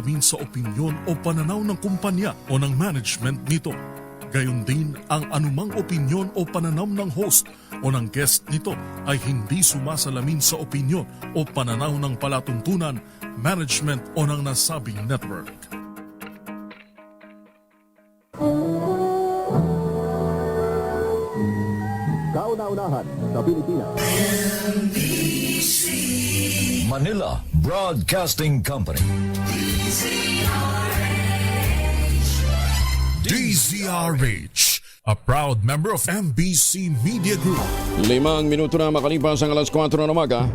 sumasalamin sa opinyon o pananaw ng kumpanya o ng management nito. Gayon din ang anumang opinyon o pananaw ng host o ng guest nito ay hindi sumasalamin sa opinyon o pananaw ng palatuntunan, management o ng nasabing network. Kauna-unahan sa Pilipinas. Manila Broadcasting Company. DZRH, a proud member of MBC Media Group. 5 minuto na makalipas ang alas 4 ng umaga.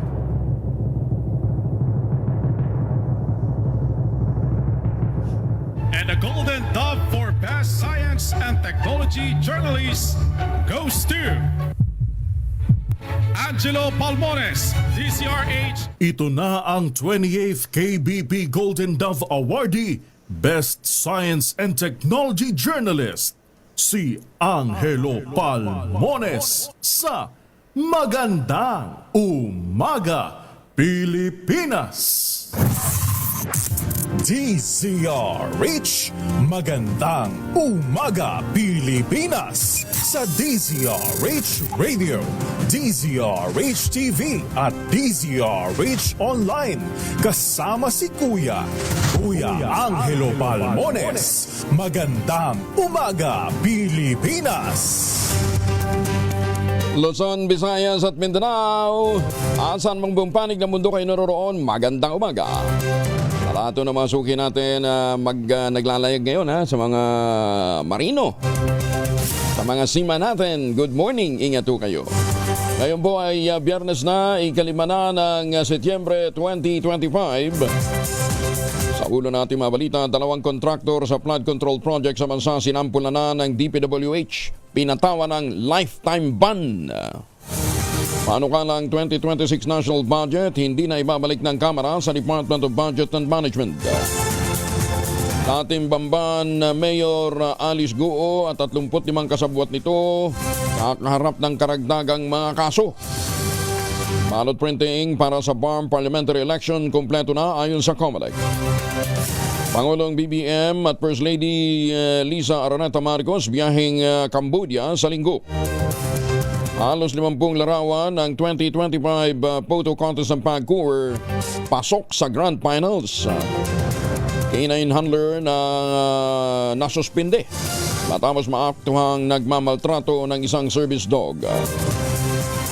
And the Golden Dove for Best Science and Technology Journalist goes to Angelo Palmones, DZRH. Ito na ang 28th KBP Golden Dove Awardee, Best Science and Technology Journalist, si Angelo Palmones sa Magandang Umaga, Pilipinas! DZRH, Magandang Umaga Pilipinas sa DZRH Radio, DZRH TV at DZRH Online. Kasama si Kuya Angelo Palmones. Magandang Umaga Pilipinas! Luzon, Visayas at Mindanao. Asan mang buong panig ng mundo kayo naroroon, magandang umaga. Lahat na masukin natin naglalayag ngayon sa mga marino. Sa mga sima natin, good morning, ingat po kayo. Ngayon po ay Biyernes na, ikalima na ng Setyembre 2025. Sa ulo natin mga balita, 2 kontraktor sa flood control project sa bansa sinampula na ng DPWH. Pinatawa ng lifetime ban. Panukalang 2026 national budget hindi na ibabalik ng Kamara sa Department of Budget and Management. Dating Bamban Mayor Alice Guo at 35 kasabwat nito nakaharap ng karagdagang mga kaso. Ballot printing para sa BARM parliamentary election kumpleto na ayon sa COMELEC. Pangulong BBM at First Lady Lisa Araneta Marcos biyaheng Cambodia sa linggo. Halos 50 larawan ng 2025 photo contest ng PAGCOR pasok sa Grand Finals. Canine handler na nasuspinde matapos maaktuhang nagmamaltrato ng isang service dog.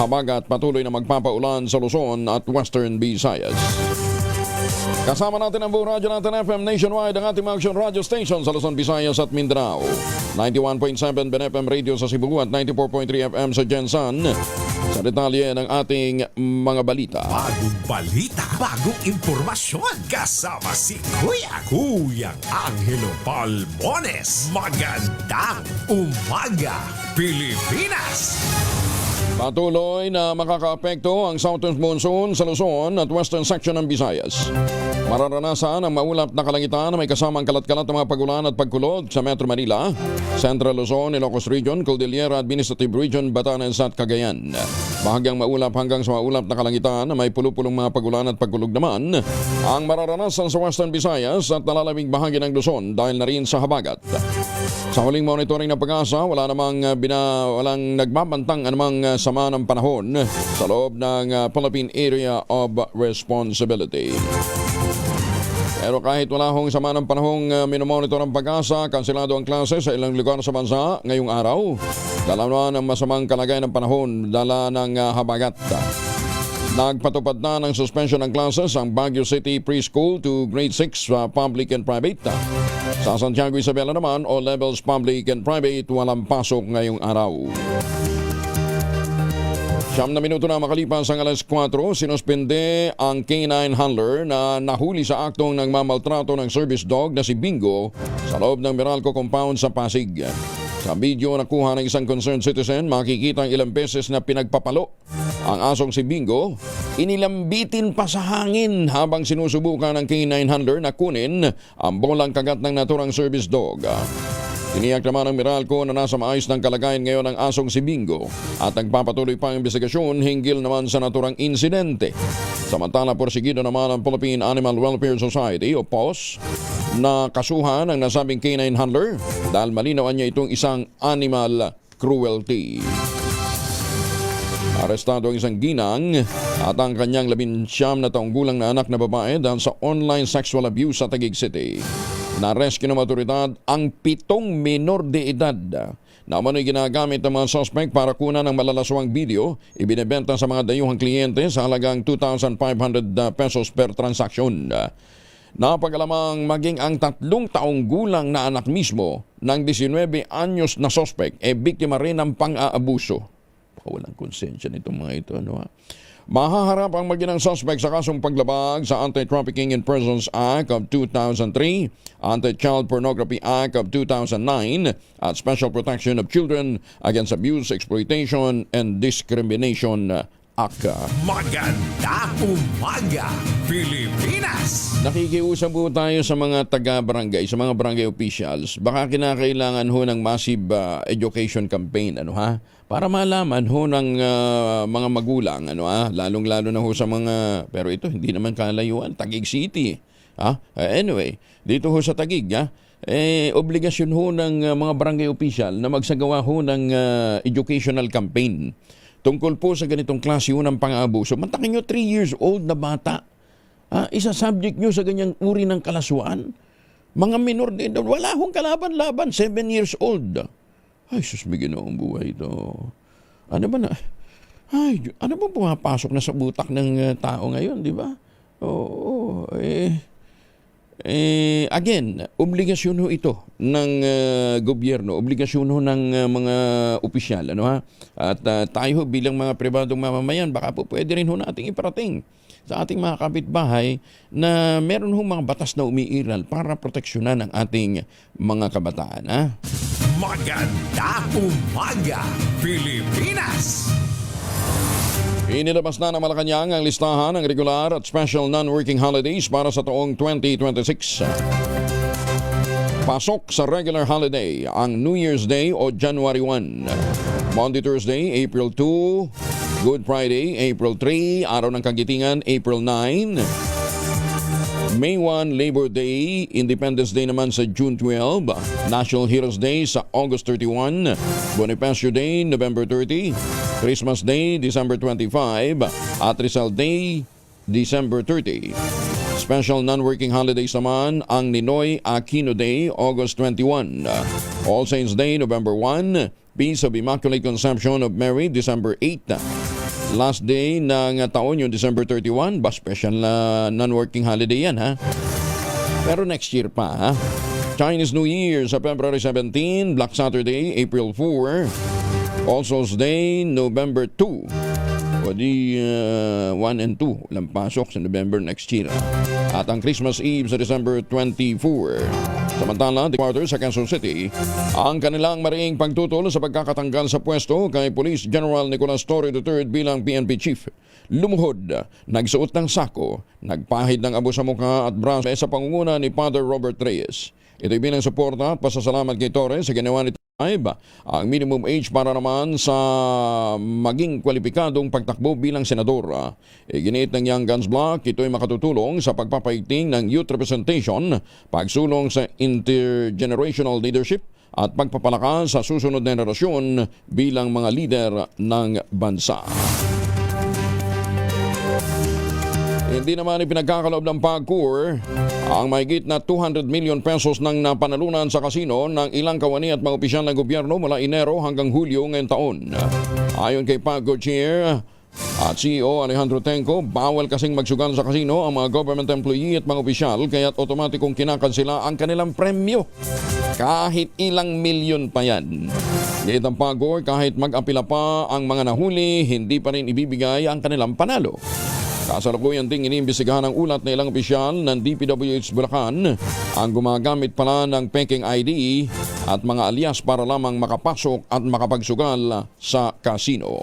Habagat patuloy na magpapaulan sa Luzon at Western Visayas. Kasama natin ang buong radyo natin FM nationwide ang ating mga action radio station sa Luzon, Visayas at Mindanao. 91.7 BNFM Radio sa Cebu at 94.3 FM sa Jensan. Sa detalye ng ating mga balita. Bagong balita, bagong impormasyon. Kasama si Kuya Angelo Palmones. Magandang Umaga Pilipinas! Patuloy na makakaapekto ang southern monsoon sa Luzon at western section ng Visayas. Mararanasan ang maulap na kalangitan na may kasamang kalat-kalat ng mga pagulan at pagkulog sa Metro Manila, Central Luzon, Ilocos Region, Cordillera Administrative Region, Batanes at Cagayan. Bahagyang maulap hanggang sa maulap na kalangitan na may pulupulong mga pagulan at pagkulog naman ang mararanasan sa western Visayas at nalalamig bahagi ng Luzon dahil na rin sa habagat. Sa huling monitoring ng Pag-asa, walang nagbabantang anumang sama ng panahon sa loob ng Philippine Area of Responsibility. Pero kahit wala hong sama ng panahong minomonitor ng Pag-asa, kanselado ang klase sa ilang lugar sa bansa ngayong araw. Dala na ng masamang kalagayan ng panahon, dala ng habagat. Nagpatupad na ng suspension ng classes ang Baguio City Preschool to Grade 6 Public and Private. Sa Santiago Isabela naman, all levels Public and Private walang pasok ngayong araw. 9 na minuto na makalipas ang alas 4, sinuspende ang canine handler na nahuli sa aktong nagmamaltrato ng service dog na si Bingo sa loob ng Meralco compound sa Pasig. Sa video na kuha ng isang concerned citizen, makikita ang ilang beses na pinagpapalo ang asong si Bingo. Inilambitin pa sa hangin habang sinusubukan ng canine handler na kunin ang bolang kagat ng naturang service dog. Tiniyak naman ng Meralco na nasa maayos ng kalagayan ngayon ang asong si Bingo at nagpapatuloy pa ang investigasyon hinggil naman sa naturang insidente. Samantala, porsigido naman ang Philippine Animal Welfare Society o POS na kasuhan ang nasabing canine handler dahil malinawan niya itong isang animal cruelty. Arestado ang isang ginang at ang kanyang 19 na taong gulang na anak na babae dahil sa online sexual abuse sa Taguig City. Na-rescue ng otoridad ang 7 minor de edad na umano'y ginagamit ng mga suspect para kunan ng malalaswang video, ibinebenta sa mga dayuhang kliyente sa halagang 2,500 pesos per transaksyon. Napagalamang maging ang 3 taong gulang na anak mismo ng 19 anyos na suspect biktima rin ng pang-aabuso. Walang konsensya nitong mga ito. Mahaharap ang maginang suspect sa kasong paglabag sa Anti-Trafficking in Persons Act of 2003, Anti-Child Pornography Act of 2009, at Special Protection of Children Against Abuse, Exploitation, and Discrimination Act. Magandang umaga, Pilipinas! Nakikiusap po tayo sa mga taga-barangay, sa mga barangay officials. Baka kinakailangan ho ng massive education campaign, para malaman ho ng mga magulang, lalong-lalo na ho sa mga, pero ito hindi naman kalayuan, Taguig City. Anyway, dito ho sa Taguig, obligasyon ho ng mga barangay official na magsagawa ho ng educational campaign tungkol po sa ganitong klase ho ng pang-aabuso. Mantakin nyo, 3 years old na bata. Isa-subject nyo sa ganyang uri ng kalaswaan. Mga minor din, wala hong kalaban-laban, 7 years old. Ay, sus, may ginoong buhay ito. Ano ba pumapasok na sa butak ng tao ngayon, di ba? Oo, again, obligasyon ho ito ng gobyerno, obligasyon ho ng mga opisyal, At tayo ho bilang mga pribadong mamamayan, baka po pwede rin ho nating iparating sa ating mga kapitbahay na meron ho mga batas na umiiral para proteksyonan ang ating mga kabataan, Magandang umaga, Pilipinas! Inilabas na ng Malacanang ang listahan ng regular at special non-working holidays para sa taong 2026. Pasok sa regular holiday ang New Year's Day o January 1. Monday, Thursday, April 2. Good Friday, April 3. Araw ng Kagitingan, April 9. May 1, Labor Day. Independence Day naman sa June 12. National Heroes Day sa August 31. Bonifacio Day, November 30. Christmas Day, December 25. At Rizal Day, December 30. Special non-working holidays naman ang Ninoy Aquino Day, August 21. All Saints Day, November 1. Peace of Immaculate Conception of Mary, December 8. Last day ng taon yung December 31, special na non-working holiday yan, Pero next year pa, Chinese New Year sa February 17, Black Saturday, April 4, All Souls Day, November 2. O di 1 and 2, walang pasok sa November next year. At ang Christmas Eve sa December 24. Samantala, the quarter sa Quezon City, ang kanilang mariing pagtutol sa pagkakatanggal sa pwesto kay Police General Nicolas Torre III bilang PNP Chief. Lumuhod, nagsuot ng sako, nagpahid ng abo sa mukha at braso sa pangunguna ni Father Robert Reyes. Ito'y bilang suporta at pasasalamat kay Torre sa ginawa nito. Ang minimum age para naman sa maging kwalipikadong pagtakbo bilang senador. Ginit ng Young Guns Block, ito ay makatutulong sa pagpapaigting ng youth representation, pagsulong sa intergenerational leadership at pagpapalakas sa susunod na henerasyon bilang mga lider ng bansa. Hindi naman ipinagkakaloob ng PAGCOR ang mahigit na 200 million pesos ng napanalunan sa kasino ng ilang kawani at mga opisyal ng gobyerno mula Enero hanggang Hulyo ngayong taon. Ayon kay PAGCOR Chair at CEO Alejandro Tenco, bawal kasing magsugal sa kasino ang mga government employee at mga opisyal kaya't otomatikong kinakansela ang kanilang premyo. Kahit ilang milyon pa yan. Dito ang PAGCOR, kahit mag-apila pa ang mga nahuli, hindi pa rin ibibigay ang kanilang panalo. Kasalukuyan ding iniimbestigahan ang ulat na ilang opisyal ng DPWH Bulacan ang gumagamit pala ng peking ID at mga alias para lamang makapasok at makapagsugal sa kasino.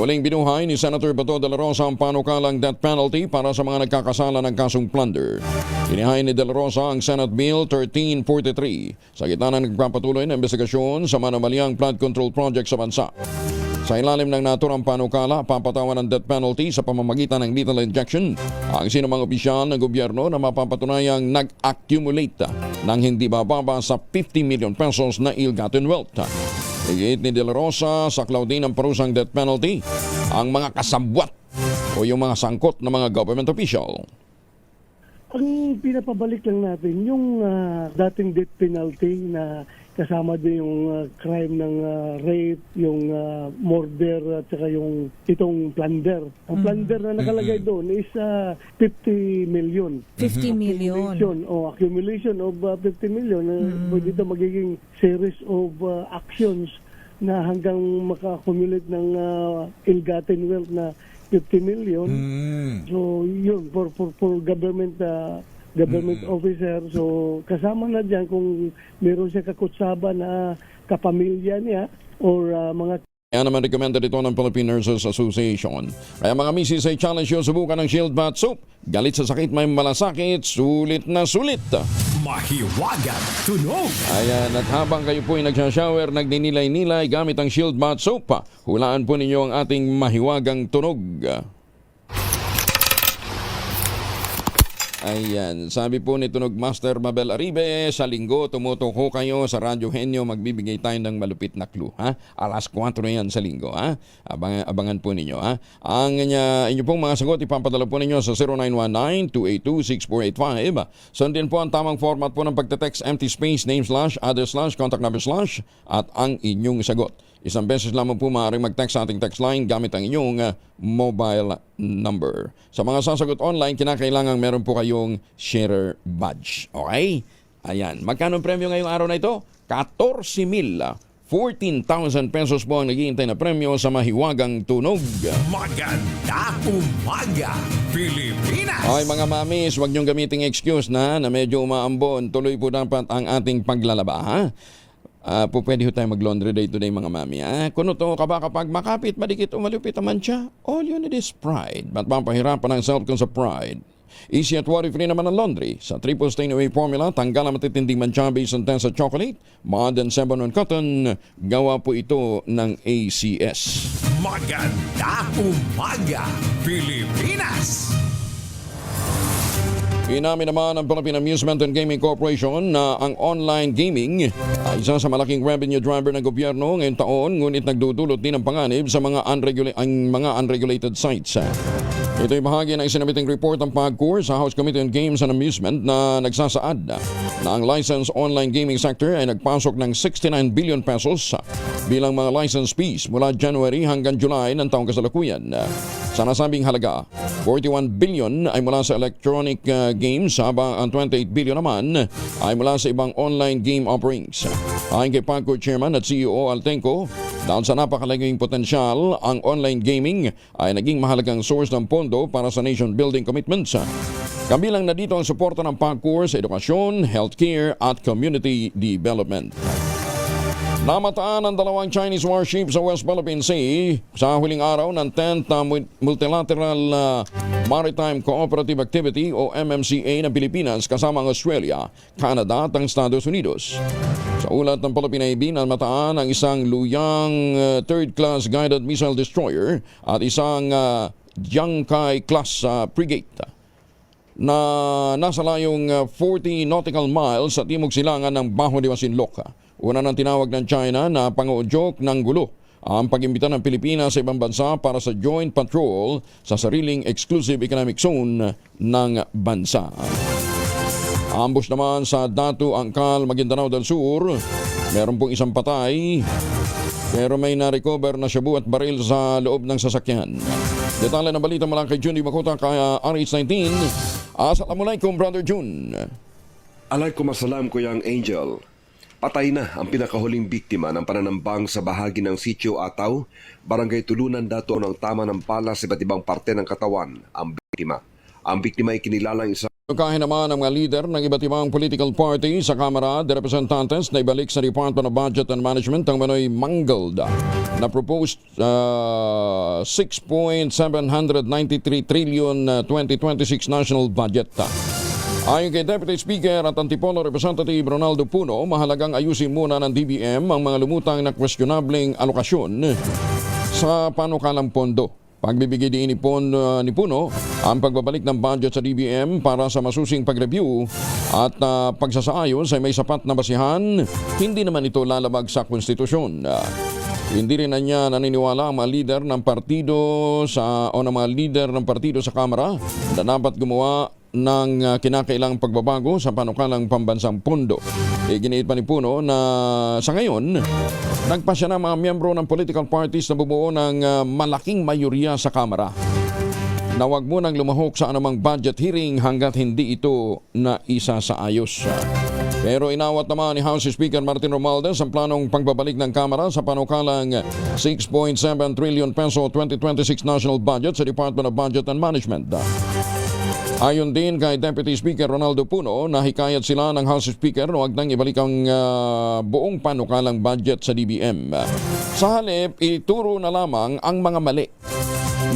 Muling binuhay ni Senator Bato de la Rosa ang panukalang death penalty para sa mga nagkakasala ng kasong plunder. Inihain ni de la Rosa ang Senate Bill 1343 sa gitna ng nagpapatuloy na investigasyon sa manumaliang flood control project sa bansa. Sa ilalim ng naturang panukala, papatawan ng death penalty sa pamamagitan ng lethal injection ang sinumang opisyal ng gobyerno na mapapatunayang nag-accumulate ng hindi bababa sa 50 million pesos na ill-gotten wealth. Higit ni De La Rosa, saklaw din ang parusang death penalty ang mga kasabwat o yung mga sangkot na mga government official. Ang pinapabalik lang natin, yung dating death penalty na kasama din yung crime ng rape, yung murder at saka yung itong plunder. Ang plunder na nakalagay doon is 50 million. 50 million. Accumulation of 50 million. Pwede ito magiging series of actions na hanggang maka-accumulate ng ill-gotten wealth na 50 million. So yun for government officer. So kasama na diyan kung meron siya kakutsaba na kapamilya niya or mga. Yan naman recommended ito ng Philippine Nurses Association. Kaya mga misis ay challenge yung subukan ng Shield Bath Soap. Galit sa sakit, may malasakit, sulit na sulit. Mahiwagang tunog. Ayan, at habang kayo po ay nagsashower, nagninilay-nilay gamit ang Shield Bath Soap, hulaan po ninyo ang ating mahiwagang tunog. Ayan, sabi po ni Tunog Master Mabel Aribe, sa linggo tumutuko kayo sa Radyo Henyo, magbibigay tayo ng malupit na clue. Ha? Alas 4 na yan sa linggo. Ha? Abangan po ninyo. Ha? Ang inyo pong mga sagot, ipapadala po ninyo sa 0919-282-6485. Sundin po ang tamang format po ng pagte-text, empty space, name slash, address slash, contact number slash, at ang inyong sagot. Isang beses lamang po maaaring mag-text sa ating text line gamit ang inyong mobile number. Sa mga sasagot online, kinakailangan meron po kayong sharer badge. Okay? Ayan. Magkano ang premyo ngayong araw na ito? 14,000. 14,000 pesos po ang naghihintay na premyo sa mahiwagang tunog. Magandang umaga, Pilipinas. Okay mga mamis, huwag niyong gamiting excuse na medyo umaambon. Tuloy po dapat ang ating paglalaba. Ha? Po pwede ho tayo mag-laundry day today mga mami. Kuno to ka ba kapag makapit, madikit o malupit naman siya? All you need is pride. Ba't pampahirapan ang self ko sa pride? Easy at worry-free naman ang laundry. Sa triple stain away formula, tanggal ang matitinding mancha based on sa chocolate, mud and sebon on cotton. Gawa po ito ng ACS. Magandang umaga, Pilipinas. Inamin naman ng Philippine Amusement and Gaming Corporation na ang online gaming ay isa sa malaking revenue driver ng gobyerno ngayong taon, ngunit nagdudulot din ng panganib sa mga unregulated sites. Ito ay bahagi ng isinamiting report ng PAGCOR sa House Committee on Games and Amusement na nagsasaad na ang licensed online gaming sector ay nagpasok ng 69 billion pesos bilang mga license fees mula January hanggang July ng taong kasalukuyan. Sa nasabing halaga, 41 billion ay mula sa electronic games habang ang 28 billion naman ay mula sa ibang online game offerings. Ayon kay PAGCOR Chairman at CEO Altenco, dahil sa napakalaging potensyal, ang online gaming ay naging mahalagang source ng pondo para sa nation building commitments. Kabilang na dito ang suporta ng PAGCOR sa edukasyon, healthcare at community development. Namataan ang dalawang Chinese warship sa West Philippine Sea sa huling araw ng 10th Multilateral Maritime Cooperative Activity o MMCA ng Pilipinas kasama ang Australia, Canada at ang Estados Unidos. Sa ulat ng Philippine Navy, namataan ang isang Luyang third-class guided missile destroyer at isang Jiangkai-class frigate na nasa layong 40 nautical miles sa timog silangan ng Bajo de Masinloc. Una nang tinawag ng China na panguudyok ng gulo ang pag-imbita ng Pilipinas sa ibang bansa para sa joint patrol sa sariling exclusive economic zone ng bansa. Ambush naman sa Datu, Angkal, Maguindanao del Sur. Meron pong isang patay pero may na-recover na shabu at baril sa loob ng sasakyan. Detalye ng balita mula kay Juni Makuta kaya RH19. Assalamualaikum, Brother Jun. Alaikum assalam, Kuyang Angel. Patay na ang pinakahuling biktima ng pananambang sa bahagi ng Sitio Ataw, Barangay Tulunan, Datu ng tama ng pala sa iba't ibang parte ng katawan ang biktima. Ang biktima ay kinilalang isang Kahit naman ang mga leader ng iba't ibang political party sa Kamara de Representantes na ibalik sa Department of Budget and Management ang manoy mangled na proposed 6.793 trillion 2026 national budget. Ayon kay Deputy Speaker at Antipolo Representative Ronaldo Puno, mahalagang ayusin muna ng DBM ang mga lumutang na questionableng alokasyon sa panukalang pondo. Pagbibigay din ni Puno ang pagbabalik ng budget sa DBM para sa masusing pag-review at pagsasaayos ay may sapat na basihan, hindi naman ito lalabag sa konstitusyon. Hindi rin na niya naniniwala ang mga leader ng partido sa Kamara na dapat gumawa ng kinakailang pagbabago sa panukalang pambansang pondo. Giniit pa ni Puno na sa ngayon, nagpasya na mga miyembro ng political parties na bumuo ng malaking mayoriya sa Kamara na huwag munang lumahok sa anumang budget hearing hanggat hindi ito na isa sa ayos. Pero inawat naman ni House Speaker Martin Romualdez ang planong pagbabalik ng Kamara sa panukalang 6.7 trillion peso 2026 national budget sa Department of Budget and Management. Ayon din kay Deputy Speaker Ronaldo Puno, nahikayat sila ng House Speaker na huwag nang ibalik ang buong panukalang budget sa DBM. Sa halip, ituro na lamang ang mga mali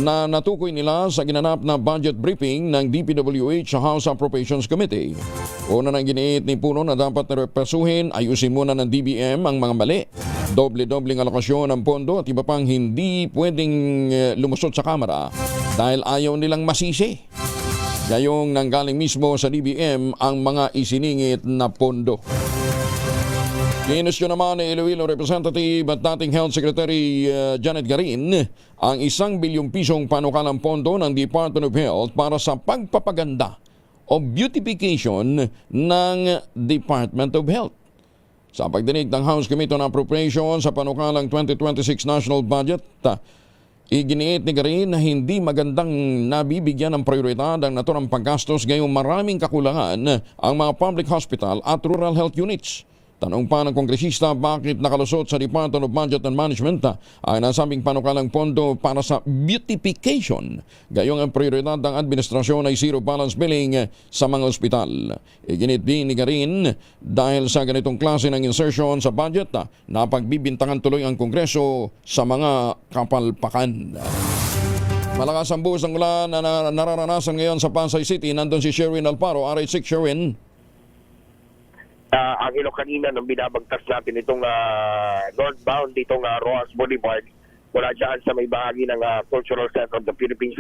na natukoy nila sa ginanap na budget briefing ng DPWH sa House Appropriations Committee. Una nang giniit ni Puno na dapat na repesuhin, ayusin muna ng DBM ang mga mali, doble-dobling alokasyon ng pondo at iba pang hindi pwedeng lumusot sa Kamara dahil ayaw nilang masisi. Gayong nanggaling mismo sa DBM ang mga isiningit na pondo. Kinustyon naman ni Iloilo Representative at dating Health Secretary Janet Garin ang 1 bilyong pisong panukalang pondo ng Department of Health para sa pagpapaganda o beautification ng Department of Health. Sa pagdinig ng House Committee on Appropriations sa panukalang 2026 national budget, iginiit ni Garin na hindi magandang nabibigyan ng prioridad ang naturang paggastos gayong maraming kakulangan ang mga public hospital at rural health units. Tanong pa ng kongresista bakit nakalusot sa Department of Budget and Management ay nasabing panukalang pondo para sa beautification. Gayong ang prioridad ng administrasyon ay zero balance billing sa mga ospital. Iginit din ni Garin dahil sa ganitong klase ng insertion sa budget, napagbibintangan tuloy ang Kongreso sa mga kapalpakan. Malakas ang buhos ng ulan na nararanasan ngayon sa Pasay City. Nandun si Sherwin Alparo, RH6 Sherwin. Ang ilo kanina nung binabagtas natin itong northbound ditong Roas Boulevard mula dyan sa may bahagi ng Cultural Center of the Philippines,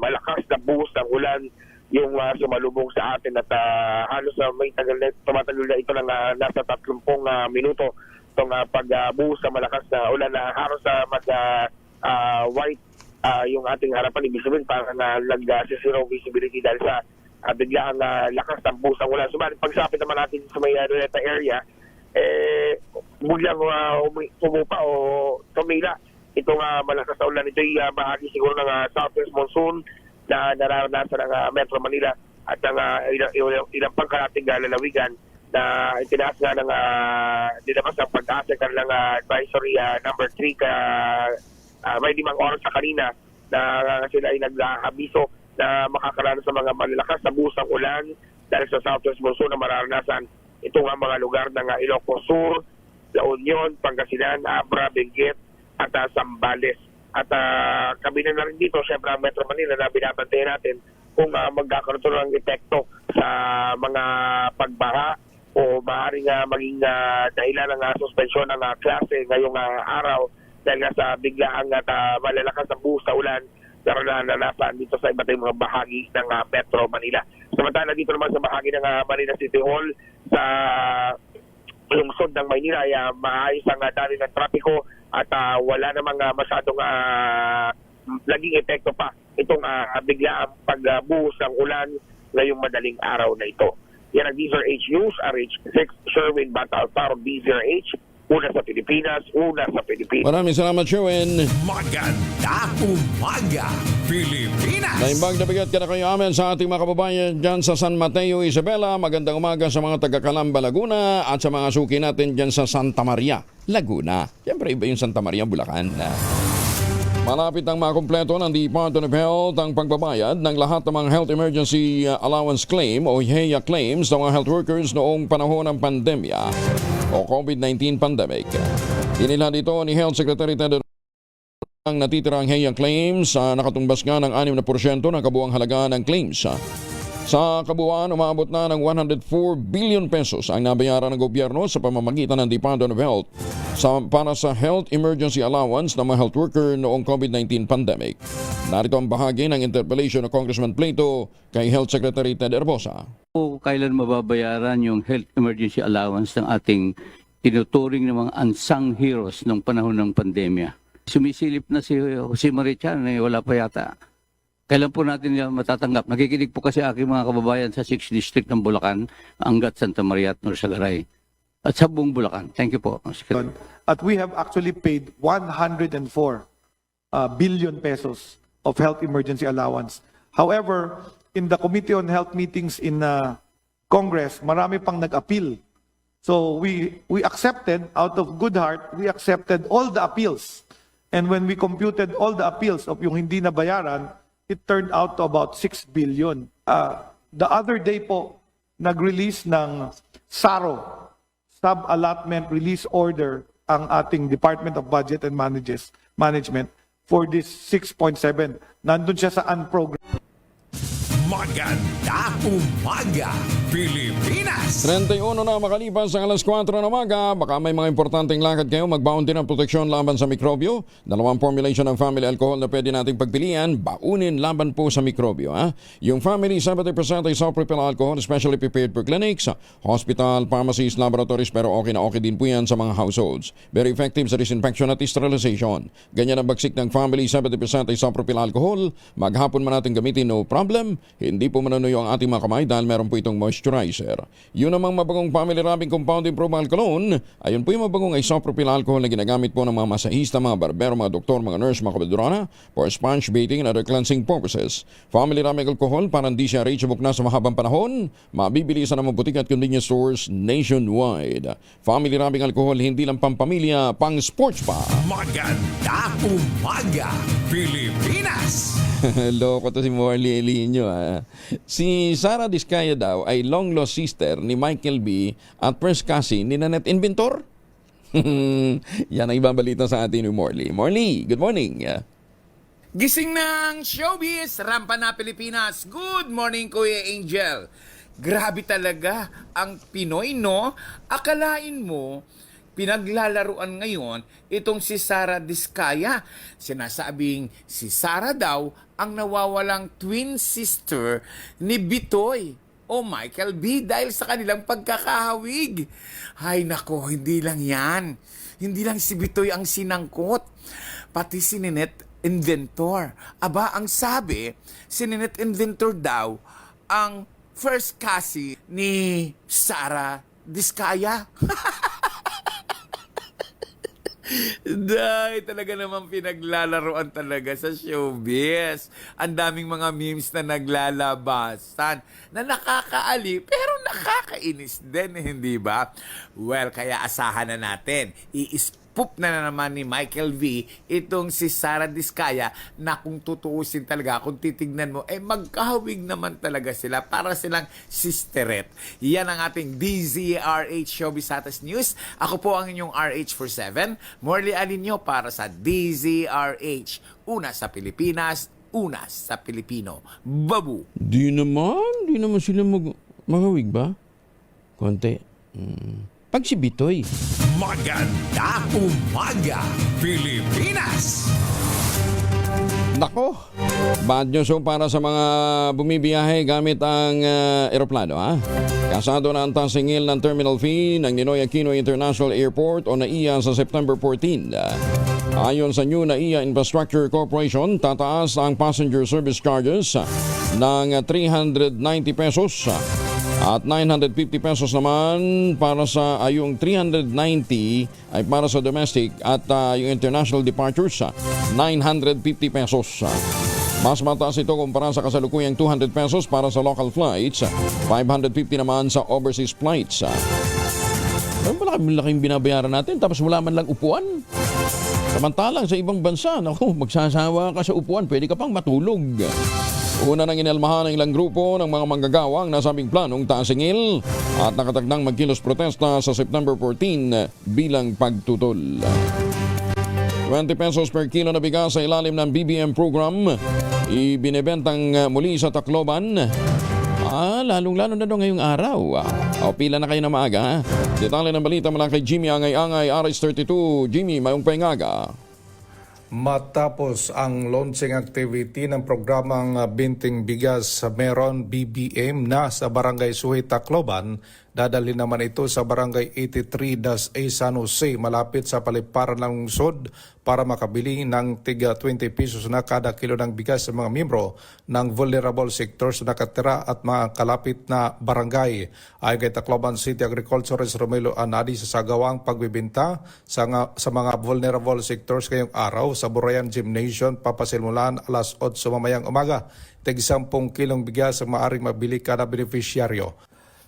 malakas na buhos ng ulan yung sumalubong sa atin at halos may tumatagal na ito ng nasa 30 minuto itong pagbuhos sa malakas na ulan na halos mag-white yung ating harapan. Ibig sabihin parang nag-zero visibility dahil sa bigla ang lakas ng buhos ng ulan. Subalit pagsapit naman natin sa may Luneta area, biglang pumupa o tumila itong malakas na ulan. Ito ay bahagi siguro ng southwest monsoon na nararanasan ng Metro Manila at ng ilang pangkarating lalawigan na itinaas nga ng dinabas ang pag-asa kanilang advisory number 3 may 5 oras sa kanina na sila ay nag-abiso na makakaranas sa mga malalakas na buhos ng ulan dahil sa southwest monsoon na mararanasan itong mga lugar ng Ilocos Sur, La Union, Pangasinan, Abra, Benguet at Zambales. At kabilang na rin dito, syempre ang Metro Manila na binabantayan natin kung magkakaroon ng epekto sa mga pagbaha o maaaring maging dahilan ng suspensyon ng klase ngayong araw dahil sa biglaang at malalakas na buhos na ulan naranasan dito sa iba't ibang mga bahagi ng Metro Manila. Samantala dito naman sa bahagi ng Manila City Hall sa lungsod ng Maynila ay maayos ang dali ng trapiko at wala namang masyadong laging epekto pa itong biglaang pagbuhos ng ulan ngayong madaling araw na ito. Yan ang DZRH News, RH6 Sherwin Bata Alparo, DZRH. Una sa Pilipinas, una sa Pilipinas. Maraming salamat, Sherwin. Maganda umaga, Pilipinas! Naimbag na bigat ka na kayo amin sa ating mga kababayan dyan sa San Mateo, Isabela. Magandang umaga sa mga taga-Calamba, Laguna at sa mga suki natin dyan sa Santa Maria, Laguna. Siyempre iba yung Santa Maria, Bulacan. Malapit ang makumpleto ng Department of Health ang pagbabayad ng lahat ng mga Health Emergency Allowance Claim o HEA claims ng mga health workers noong panahon ng pandemya o COVID-19 pandemic. Inilhan dito ni Health Secretary Ted ang natitirang HEA claims nakatumbas nga ng 6% ng kabuuang halaga ng claims. Sa kabuuan, umabot na ng 104 billion pesos ang nabayaran ng gobyerno sa pamamagitan ng Department of Health para sa Health Emergency Allowance ng mga health worker noong COVID-19 pandemic. Narito ang bahagi ng interpellation ng Congressman Plato kay Health Secretary Ted Herbosa. Kailan mababayaran yung health emergency allowance ng ating tinuturing ng mga unsung heroes ng panahon ng pandemya? Sumisilip na si Jose Marichan, wala pa yata. Kailan po natin yan matatanggap? Nakikinig po kasi aking mga kababayan sa 6th District ng Bulacan, Angat, Santa Maria at Norsagaray. At sa buong Bulacan. Thank you po. At we have actually paid 104 billion pesos of health emergency allowance. However, in the Committee on Health meetings in Congress, marami pang nag-appeal. So we accepted, out of good heart, we accepted all the appeals. And when we computed all the appeals of yung hindi nabayaran, it turned out to about 6 billion. The other day po, nag-release ng SARO, Sub-Allotment Release Order, ang ating Department of Budget and Management for this 6.7. Nandun siya sa unprogrammed. Maganda umaga, Pilipinas! 31 na makalipas sa alas 4 ng umaga, baka may mga importanteng lakad kayo, magbaon din ng proteksyon laban sa mikrobyo. Dalawang formulation ng family alcohol na pwede nating pagpilian, baunin laban po sa mikrobyo. Yung family 70% isopropyl alcohol, specially prepared for clinics, hospital, pharmacies, laboratories, pero okay na okay din po yan sa mga households. Very effective sa disinfection at sterilization. Ganyan ang bagsik ng family 70% isopropyl alcohol. Maghapon man natin gamitin, no problem. Hindi po mananuyo ang ating mga kamay dahil meron po itong moisturizer. Yun namang mabagong family rubbing compound improvement cologne, ayun po yung mabagong isopropyl alcohol na ginagamit po ng mga masahista, mga barbero, mga doktor, mga nurse, mga kabadurana for sponge bathing and other cleansing purposes. Family rubbing alcohol para hindi siya reachable na sa mahabang panahon, mabibili sa namang butik at convenience stores nationwide. Family rubbing alcohol hindi lang pampamilya, pang sports pa. Maganda umaga, Pilipinas! Loko to si Morley Elinio. Si Sara Diskaya daw ay long lost sister ni Michael B. at first cousin ni Nanette Inventor. Yan ang ibang balita sa atin ni Morley. Morley, good morning. Gising ng showbiz, rampa na Pilipinas. Good morning, Kuya Angel. Grabe talaga ang Pinoy, no? Akalain mo, pinaglalaruan ngayon itong si Sara Diskaya. Sinasabing si Sara daw ang nawawalang twin sister ni Bitoy o Michael B. dahil sa kanilang pagkakahawig. Ay nako, hindi lang yan. Hindi lang si Bitoy ang sinangkot. Pati si Nanette Inventor. Aba, ang sabi, si Nanette Inventor daw ang first cousin ni Sara Diskaya. Dahil talaga naman pinaglalaroan talaga sa showbiz. Ang daming mga memes na naglalabasan na nakakaali pero nakakainis din, hindi ba? Well, kaya asahan na natin. I-spoop na naman ni Michael V. itong si Sara Diskaya na kung tutuusin talaga, kung titignan mo, magkahawig naman talaga sila para silang sisteret. Yan ang ating DZRH Showbiz Status News. Ako po ang inyong RH47, Morley Alinio para sa DZRH. Una sa Pilipinas, una sa Pilipino. Babu! Di naman sila mahawig ba? Konti. Pag si Bitoy. Maganda umaga, Pilipinas! Nako, bad news para sa mga bumibiyahe gamit ang eroplano. Kasado na ang tasingil ng terminal fee ng Ninoy Aquino International Airport o NAIA sa September 14. Ayon sa new NAIA Infrastructure Corporation, tataas ang passenger service charges ng 390 pesos at 950 pesos naman para sa yung 390 ay para sa domestic at yung international departures 950 pesos. Mas mataas ito kumpara sa kasalukuyang 200 pesos para sa local flights, 550 naman sa overseas flights. Malaking binabayaran natin tapos wala man lang upuan. Samantalang sa ibang bansa, naku, magsasawa ka sa upuan, pwede ka pang matulog. Una nang inalmahan ng ilang grupo ng mga manggagawa ang nasabing planong taasingil at nakatagdang magkilos protesta sa September 14 bilang pagtutol. 20 pesos per kilo na bigas sa ilalim ng BBM program, ibinebentang muli sa Tacloban. Lalong-lalo na doon ngayong araw. Pila na kayo na maaga. Detalye ng balita mula kay Jimmy Angay-Angay, RS32. Jimmy, mayong paingaga. Matapos ang launching activity ng programang Binting Bigas sa Meron BBM na sa Barangay Suhay, Tacloban, dadalhin naman ito sa Barangay 83-A San Jose malapit sa paliparan ng lungsod para makabili ng tiga 20 pesos na kada kilo ng bigas sa mga miyembro ng vulnerable sectors na nakatira at mga kalapit na barangay. Ayon kay Tacloban City Agriculturist Romelo Anadi sa sagawang pagbibinta sa mga vulnerable sectors ngayong araw sa Burayan Gymnasium papasimulan alas 8 mamayang umaga. Tig 10 kilong bigas ang maaring mabili kada beneficiaryo.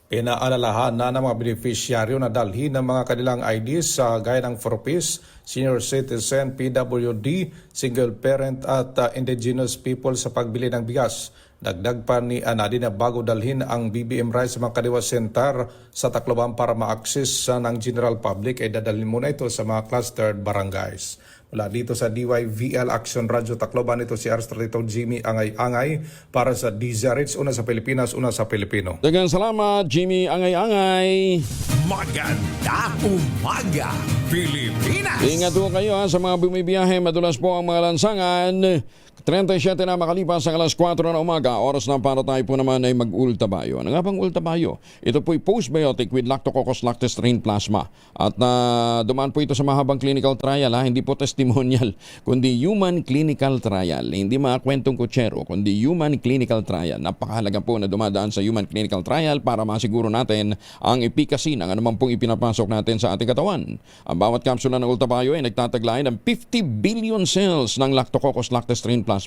Pinaalalahan na ng mga beneficiaryo na dalhin ng mga kanilang IDs sa gaya ng 4Ps, senior citizen, PWD, single parent at indigenous people sa pagbili ng bigas. Dagdag pa ni Anadi na bago dalhin ang BBM Rice sa mga Kadiwa Center sa Tacloban para ma-access ng general public ay dadalhin muna ito sa mga clustered barangays. Mula dito sa DYVL Action Radio Tacloban, ito si RS32 Jimmy Angay-Angay para sa DZRH, una sa Pilipinas, una sa Pilipino. Dagang salamat, Jimmy Angay-Angay. Maganda umaga, Pilipinas! Ingat po kayo sa mga bumibiyahe. Madulas po ang mga lansangan. 37 na makalipas sa alas 4 na umaga, oras na para tayo po naman ay mag-ultabayo. Ano nga bang ultabayo? Ito po'y postbiotic with Lactococcus lactis-strain plasma. At dumaan po ito sa mahabang clinical trial, hindi po testimonial, kundi human clinical trial. Hindi mga kwentong kutsero, kundi human clinical trial. Napakahalaga po na dumadaan sa human clinical trial para masiguro natin ang efficacy ng anuman pong ipinapasok natin sa ating katawan. Ang bawat kapsula ng ultabayo ay nagtataglay ng 50 billion cells ng Lactococcus lactis-strain plasma.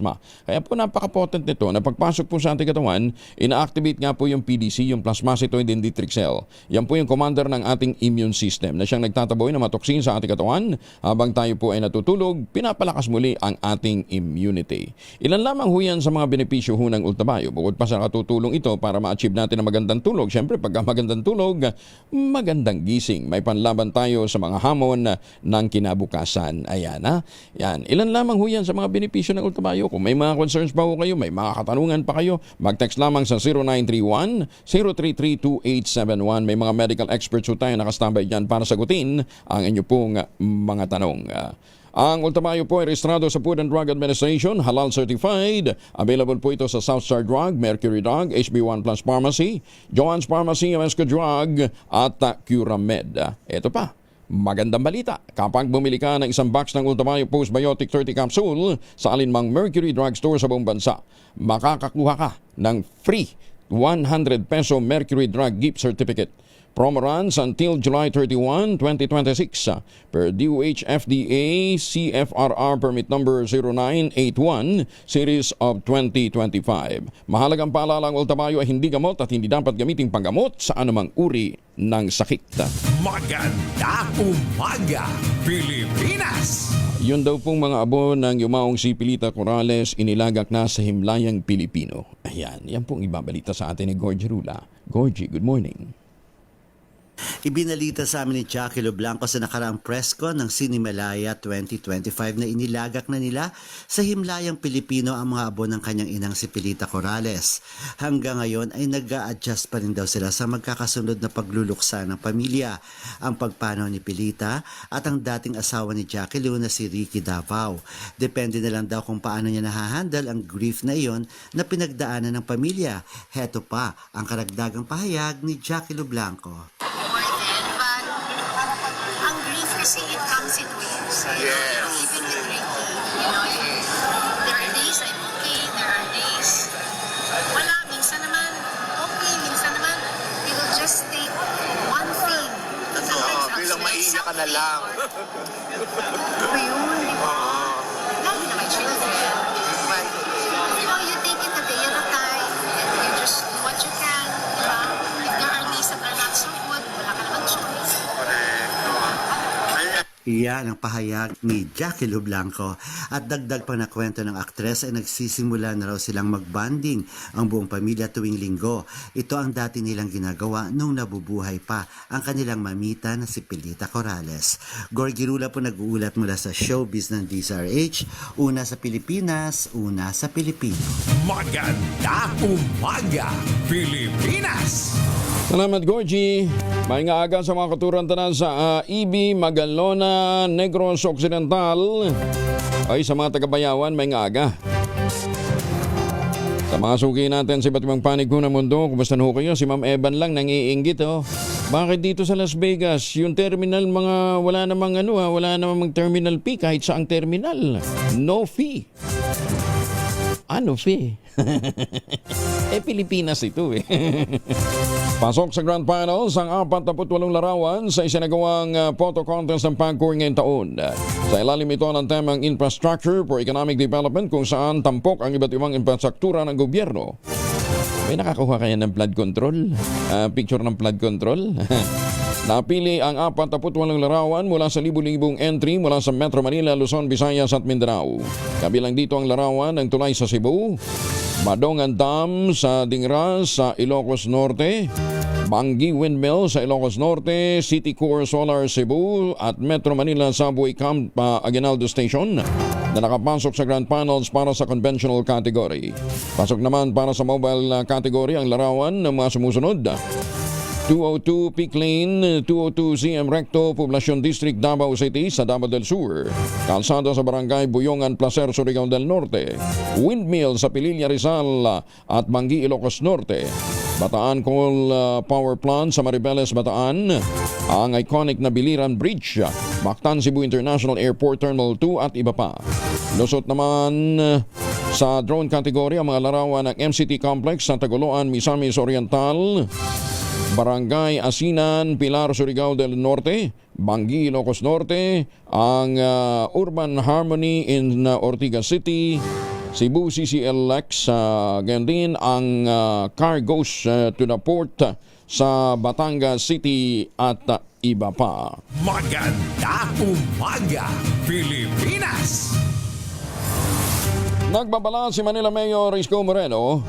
Kaya po napaka-potent nito na pagpasok po sa ating katawan, ina-activate nga po yung PDC, yung plasmacytoid dendritic cell. Yan po yung commander ng ating immune system na siyang nagtataboy ng mga toksin sa ating katawan. Habang tayo po ay natutulog, pinapalakas muli ang ating immunity. Ilan lamang ho yan sa mga benepisyo ho ng ultabayo. Bukod pa sa katutulong ito para ma-achieve natin ang magandang tulog. Siyempre, pagka magandang tulog, magandang gising. May panlaban tayo sa mga hamon ng kinabukasan. Ayan ha. Yan. Ilan lamang ho yan sa mga benepisyo ng ultabayo. Kung may mga concerns pa ho kayo, may mga katanungan pa kayo, mag-text lamang sa 0931-033-2871. May mga medical experts ho tayo nakastambay dyan para sagutin ang inyo pong mga tanong. Ang ultabayo po ay rehistrado sa Food and Drug Administration, halal certified. Available po ito sa Southstar Drug, Mercury Drug, HB1 Plus Pharmacy, Joann's Pharmacy, Amesco Drug at Curamed. Ito pa. Magandang balita, kapag bumili ka ng isang box ng Ultabayo Postbiotic 30 capsule sa alinmang Mercury Drugstore sa buong bansa, makakakuha ka ng free 100 peso Mercury Drug Gift Certificate. Promo runs until July 31, 2026 per DOH FDA CFRR permit number 0981 series of 2025. Mahalagang paalala, ang ultabayo ay hindi gamot at hindi dapat gamitin panggamot sa anumang uri ng sakit. Maganda umaga, Pilipinas! Yun daw pong mga abo ng yumaong si Pilita Corrales inilagak na sa himlayang Pilipino. Ayan, yan pong ibabalita sa atin ni Gorgie Rula. Gorgie, good morning. Ibinalita sa amin ni Jackie Loblanco sa nakaraang press con ng Cinemalaya 2025 na inilagak na nila sa himlayang Pilipino ang mga abo ng kanyang inang si Pilita Corrales. Hanggang ngayon ay nag-a-adjust pa rin daw sila sa magkakasunod na pagluluksa ng pamilya, ang pagpanaw ni Pilita at ang dating asawa ni Jackie Lu na si Ricky Davao. Depende na lang daw kung paano niya nahahandle ang grief na iyon na pinagdaanan ng pamilya. Heto pa ang karagdagang pahayag ni Jackie Loblanco. Kasi it comes in waves. Yes. Even with Ricky, there are days I'm okay, there are days wala. Minsan naman okay, minsan naman he will just take one thing. Bilang maiiyak ka na lang. Ano yun, di ba? Lagi na may children. But, you take it a day at a time and you just do what you can, di ba? If there are days that are not so good, wala ka naman choice. Iyan ang pahayag ni Jackie Lu Blanco. At dagdag pa na kwento ng aktres ay nagsisimula na raw silang magbanding ang buong pamilya tuwing linggo. Ito ang dati nilang ginagawa nung nabubuhay pa ang kanilang mamita na si Pilita Corrales. Gorgie Rula po nag-uulat mula sa showbiz ng DZRH. Una sa Pilipinas, una sa Pilipino. Maganda umaga, Pilipinas! Salamat, Gorgie. May nga aga sa mga katuran tanan sa EB, Magalona, Negros Occidental. Ay, sa mga taga-Bayawan, may nga aga. Sa mga suki natin sa iba't ibang panig ng mundo, kumusta na ho kayo? Si Ma'am Evan lang nangiinggit, oh. Bakit dito sa Las Vegas, yung terminal wala namang terminal fee kahit saang terminal. No fee. Ano fee? Pilipinas ito eh. Pasok sa Grand Finals ang 48 larawan sa isinagawang photo contest ng PAGCOR ngayong taon. Sa ilalim ito ng temang Infrastructure for Economic Development kung saan tampok ang iba't ibang infrastruktura ng gobyerno. May nakakuha kaya ng flood control? Picture ng flood control? Napili ang 48 larawan mula sa libu-libong entry mula sa Metro Manila, Luzon, Visayas at Mindanao. Kabilang dito ang larawan ng tulay sa Cebu, Badongan Dam sa Dingra sa Ilocos Norte, Bangi Windmill sa Ilocos Norte, City Core Solar Cebu at Metro Manila Subway Camp Aguinaldo Station na nakapasok sa Grand Finals para sa conventional category. Pasok naman para sa mobile category ang larawan ng mga sumusunod. 202 Peak Lane, 202 CM Recto, Poblacion District, Davao City sa Davao del Sur. Kalsada sa Barangay Buyongan, Placer, Surigao del Norte. Windmill sa Pililla, Rizal at Bangi, Ilocos Norte. Bataan Coal Power Plant sa Maribeles, Bataan. Ang iconic na Biliran Bridge, Mactan Cebu International Airport Terminal 2 at iba pa. Lusot naman sa drone category ang mga larawan ng MCT Complex sa Tagoloan, Misamis Oriental, Barangay Asinan, Pilar, Surigao del Norte, Bangi, Ilocos Norte, ang Urban Harmony in Ortigas City, Cebu CCLX, ganyan din ang car goes to the port sa Batangas City at iba pa. Maganda umaga, Pilipinas! Nagbabala si Manila Mayor Isko Moreno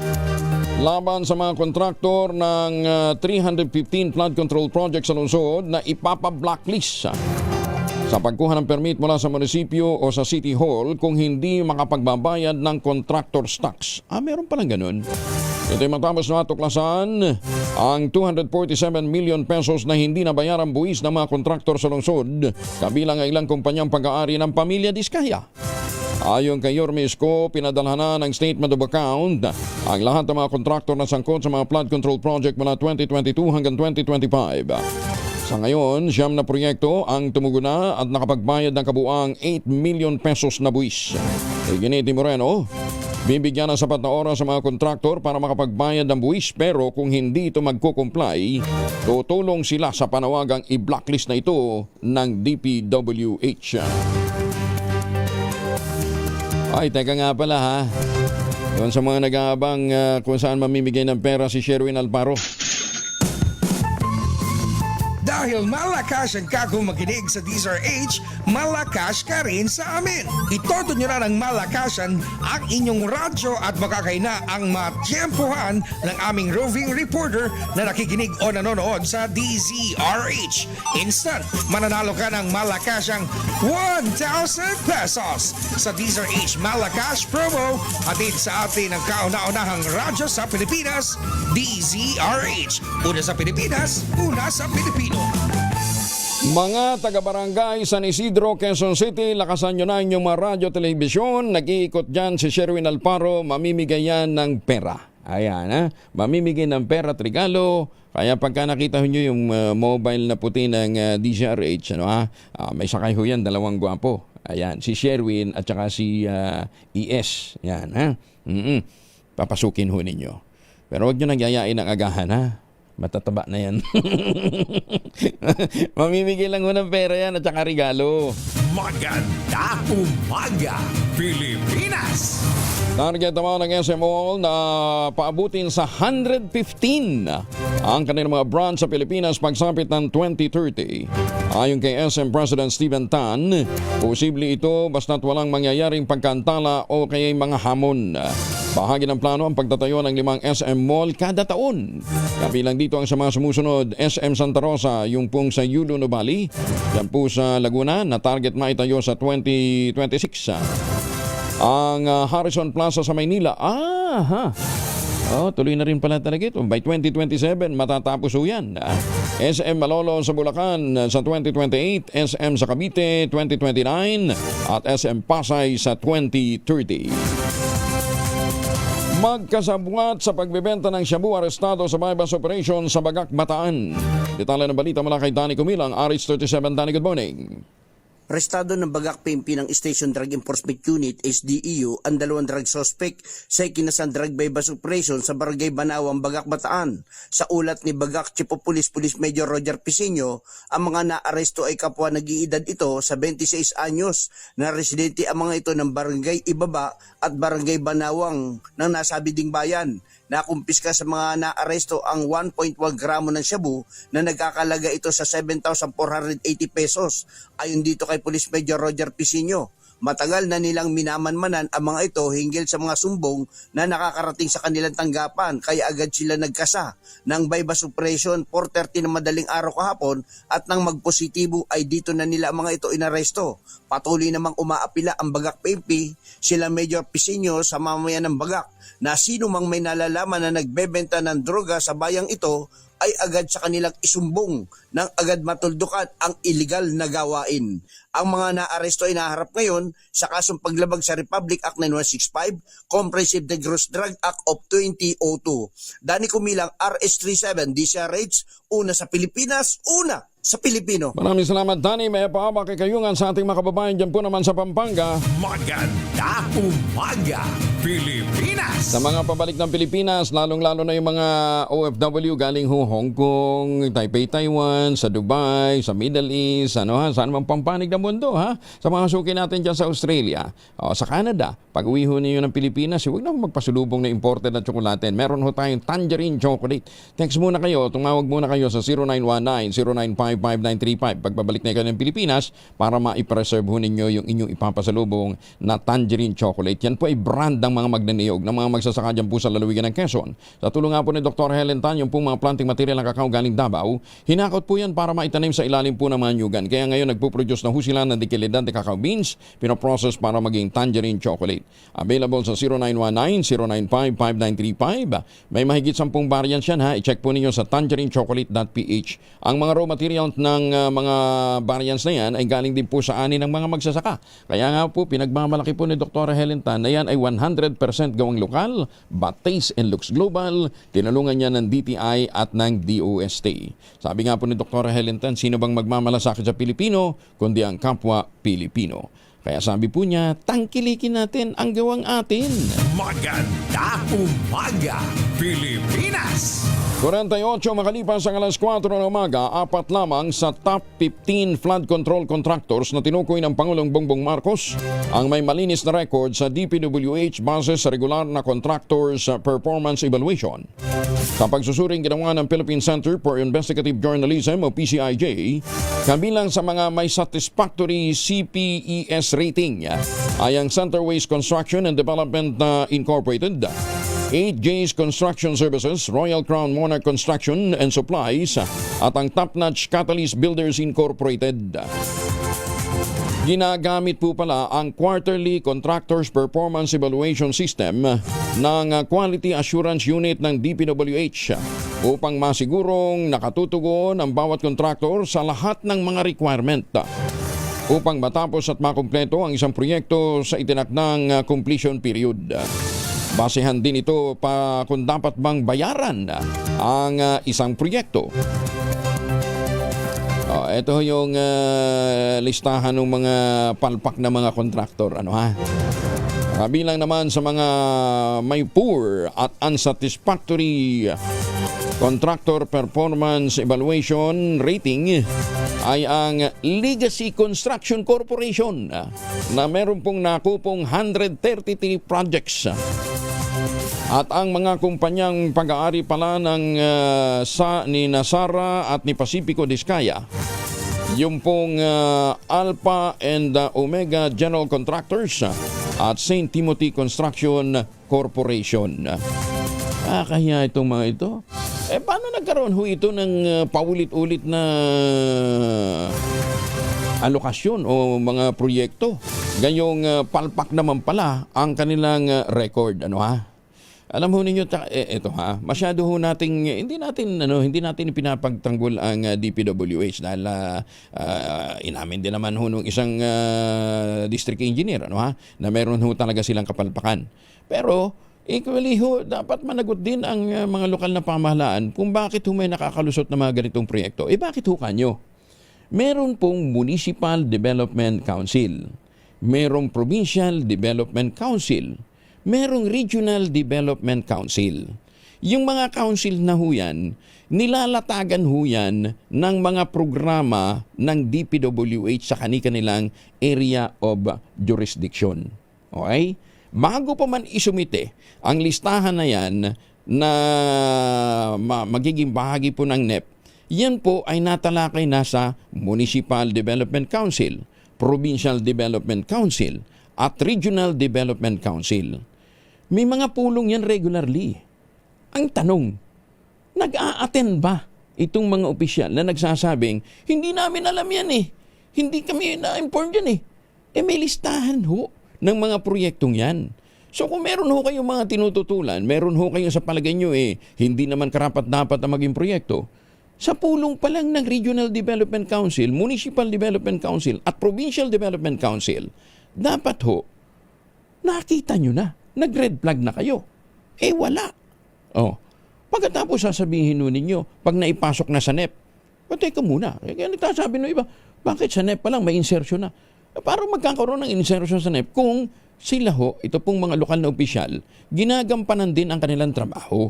laban sa mga kontraktor ng 315 flood control projects sa lungsod na ipapa-blacklist sa pagkuha ng permit mula sa munisipyo o sa City Hall kung hindi makapagbabayad ng contractor's tax. Meron palang ganun. Ito'y matapos na tuklasan ang 247 million pesos na hindi nabayarang buwis ng mga kontraktor sa lungsod, kabilang ang ilang kumpanyang pag-aari ng Pamilya Diskaya. Ayon kay Yorme Isko, pinadalhan na ng statement of account ang lahat ng mga kontraktor na sangkot sa mga flood control project mula 2022 hanggang 2025. Sa ngayon, 9 na proyekto ang tumuguna at nakapagbayad ng kabuang 8 million pesos na buwis. Iginiti Moreno, bibigyan ng sapat na oras sa mga kontraktor para makapagbayad ng buwis, pero kung hindi ito magko-comply, tutulong sila sa panawagang i-blacklist na ito ng DPWH. Ay, teka nga pala ha. Doon sa mga nag-aabang kung saan mamimigay ng pera si Sherwin Alparo. Dahil malakas ang kako makinig sa DZRH, malakas ka rin sa amin. Itodo nyo na ng malakasan ang inyong radyo at makakaina ang matiyempohan ng aming roving reporter na nakikinig o nanonood sa DZRH. Instant, mananalo ka ng malakasang 1,000 pesos sa DZRH Malakas Promo, hatid sa atin ng kauna-unahang radyo sa Pilipinas, DZRH. Una sa Pilipinas, una sa Pilipino. Mga taga-barangay San Isidro, Quezon City, lakasan nyo na inyong mga radyo, telebisyon. Nag-iikot dyan si Sherwin Alparo, mamimigay yan ng pera. Ayan ha, mamimigay ng pera at regalo. Kaya pagka nakita nyo yung mobile na puti ng DZRH, may sakay ho yan, dalawang gwapo. Ayan, si Sherwin at saka si ES. Yan ha, papasukin ho ninyo. Pero huwag nyo nagyayain ng agahan ha. Matataba na yan. Mamimigay lang ho ng pera yan at saka regalo. Maganda umaga, Pilipinas! Target naman ng SM Mall na paabutin sa 115 ang kanilang mga branch sa Pilipinas pagsapit ng 2030. Ayon kay SM President Steven Tan, posible ito basta't walang mangyayaring pagkantala o kaya mga hamon. Bahagi ng plano ang pagtatayo ng 5 SM Mall kada taon. Kabilang dito ang sa mga sumusunod, SM Santa Rosa, yung pong sa Yulo Nubali, yan po sa Laguna na target maitayo sa 2026. Ang Harrison Plaza sa Maynila, tuloy na rin pala talaga ito. By 2027, matatapos ho yan. SM Malolo sa Bulacan sa 2028, SM sa Cavite 2029, at SM Pasay sa 2030. Magkasabwat sa pagbebenta ng shabu, arestado sa bypass operation sa Bagak, Bataan. Detalye ng balita mula kay Danny Kumilang, RH37. Danny, good morning. Arestado ng Bagak PNP ng Station Drug Enforcement Unit, SDEU, ang 2 drug suspect sa ikinasan drug bypass operation sa Barangay Banawang, Bagak, Bataan. Sa ulat ni Bagak Chief of Police Major Roger Piseño, ang mga naaresto ay kapwa nag-iedad ito sa 26 anyos na residente ang mga ito ng Barangay Ibaba at Barangay Banawang ng nasabi ding bayan. Nakumpiska sa mga naaresto ang 1.1 gramo ng shabu na nagkakalaga ito sa 7,480 pesos. Ayon dito kay Police Major Roger Piseño, matagal na nilang minamanmanan ang mga ito hinggil sa mga sumbong na nakakarating sa kanilang tanggapan, kaya agad sila nagkasa ng bypass operation 4:30 ng madaling araw kahapon, at nang magpositibo ay dito na nila ang mga ito inaresto. Patuloy namang umaapila ang Bagak PNP, sila Major Piseño sa mamayan ng Bagak, na sino mang may nalalaman na nagbebenta ng droga sa bayang ito ay agad sa kanilang isumbong nang agad matuldukan ang illegal na gawain. Ang mga naaresto ay naharap ngayon sa kasong paglabag sa Republic Act 9165, Comprehensive Dangerous Drug Act of 2002. Danny Kumilang, RH37, DCRH, una sa Pilipinas, una sa Pilipino. Maraming salamat, Danny. May pahabak kay kayungan sa ating mga kababayan dyan po naman sa Pampanga. Maganda umaga, Pilipinas! Sa mga pabalik ng Pilipinas, lalong-lalo na yung mga OFW galing Hong Kong, Taipei, Taiwan, sa Dubai, sa Middle East, saan mang pampanig ng mundo, ha? Sa mga suki natin dyan sa Australia, sa Canada, pag uwi ho ninyo ng Pilipinas, huwag na magpasulubong na imported na tsokolate. Meron ho tayong tangerine chocolate. Text muna kayo, tumawag muna kayo sa 0919-095-5935 pagpabalik na kayo ng Pilipinas para ma-preserve ho ninyo yung inyong ipapasalubong na tangerine chocolate. Yan po ay brand ng mga magnaniyog, ng mga magsasaka dyan po sa lalawigan ng Quezon. Sa tulong nga po ni Dr. Helen Tan, yung pong mga planting material ng kakao galing Davao, hinakot po yan para maitanim sa ilalim po ng mga nyugan. Kaya ngayon nagpo-produce na ho sila ng dekalidad de cacao beans, pinoprocess para maging tangerine chocolate. Available sa 0919-095-5935. May mahigit 10 variants yan, ha. I-check po ninyo sa tangerinechocolate.ph. Ang mga raw materials ng mga variants na yan ay galing din po sa ani ng mga magsasaka. Kaya nga po, pinagmamalaki po ni Dr. Helen Tan na yan ay 100% gawang lokal, but taste and looks global. Tinulungan niya ng DTI at ng DOST. Sabi nga po ni Dr. Helen Tan, sino bang magmamalasakit sa Pilipino kundi ang kapwa Pilipino. Kaya sabi po niya, tangkilikin natin ang gawang atin. Maganda umaga, Pilipinas! 48 makalipas ang alas 4 ng umaga, 4 lamang sa top 15 flood control contractors na tinukoy ng Pangulong Bongbong Marcos ang may malinis na record sa DPWH base sa regular na contractors performance evaluation. Sa pagsusuring ginawa ng Philippine Center for Investigative Journalism o PCIJ, kabilang sa mga may satisfactory CPES rating ay ang Centerways Construction and Development Incorporated, 8J's Construction Services, Royal Crown Monarch Construction and Supplies at ang Top-Notch Catalyst Builders Incorporated. Ginagamit po pala ang Quarterly Contractors Performance Evaluation System ng Quality Assurance Unit ng DPWH upang masigurong nakatutugon ang bawat kontraktor sa lahat ng mga requirement upang matapos at makumpleto ang isang proyekto sa itinakdang completion period. Basehan din ito pa kung dapat bang bayaran ang isang proyekto. Ito yung listahan ng mga palpak na mga kontraktor. Kabilang naman sa mga may poor at unsatisfactory contractor performance evaluation rating ay ang Legacy Construction Corporation na meron pong nakupong 133 projects. At ang mga kumpanyang pag-aari pala ng ni Nasara at ni Pacifico Discaya, yung pong Alpha and Omega General Contractors at St. Timothy Construction Corporation. Kaya itong mga ito. Paano nagkaroon ho ito ng paulit-ulit na alokasyon o mga proyekto? Gayong palpak naman pala ang kanilang record. Ano ha? Alam ho ninyo, ito ha, masyado ho nating, hindi natin pinapagtanggol ang DPWH dahil inamin din naman ho nung isang district engineer, ano ha, na meron ho talaga silang kapalpakan. Pero, equally ho, dapat managot din ang mga lokal na pamahalaan kung bakit ho may nakakalusot na mga ganitong proyekto. Bakit ho kanyo? Meron pong Municipal Development Council, merong Provincial Development Council, merong Regional Development Council. Yung mga council na huyan, nilalatagan huyan ng mga programa ng DPWH sa kanilang area of jurisdiction. Okay? Bago pa man isumite ang listahan na yan na magiging bahagi po ng NEP, yan po ay natalakay na sa Municipal Development Council, Provincial Development Council, at Regional Development Council. May mga pulong yan regularly. Ang tanong, nag-a-attend ba itong mga opisyal na nagsasabing, hindi namin alam yan eh. Hindi kami na-inform yan eh. May listahan ho ng mga proyektong yan. So kung meron ho kayong mga tinututulan, meron ho kayo sa palagay nyo hindi naman karapat-dapat na maging proyekto, sa pulong pa lang ng Regional Development Council, Municipal Development Council at Provincial Development Council, dapat ho, nakita nyo na. Nag-red flag na kayo. Wala. Pagkatapos sasabihin nun ninyo, pag naipasok na sa NEP, teka muna. Kaya nagtasabi nung iba, bakit sa NEP pa lang may insertion na? Para magkakaroon ng insertion sa NEP kung sila ho, ito pong mga lokal na opisyal, ginagampanan din ang kanilang trabaho.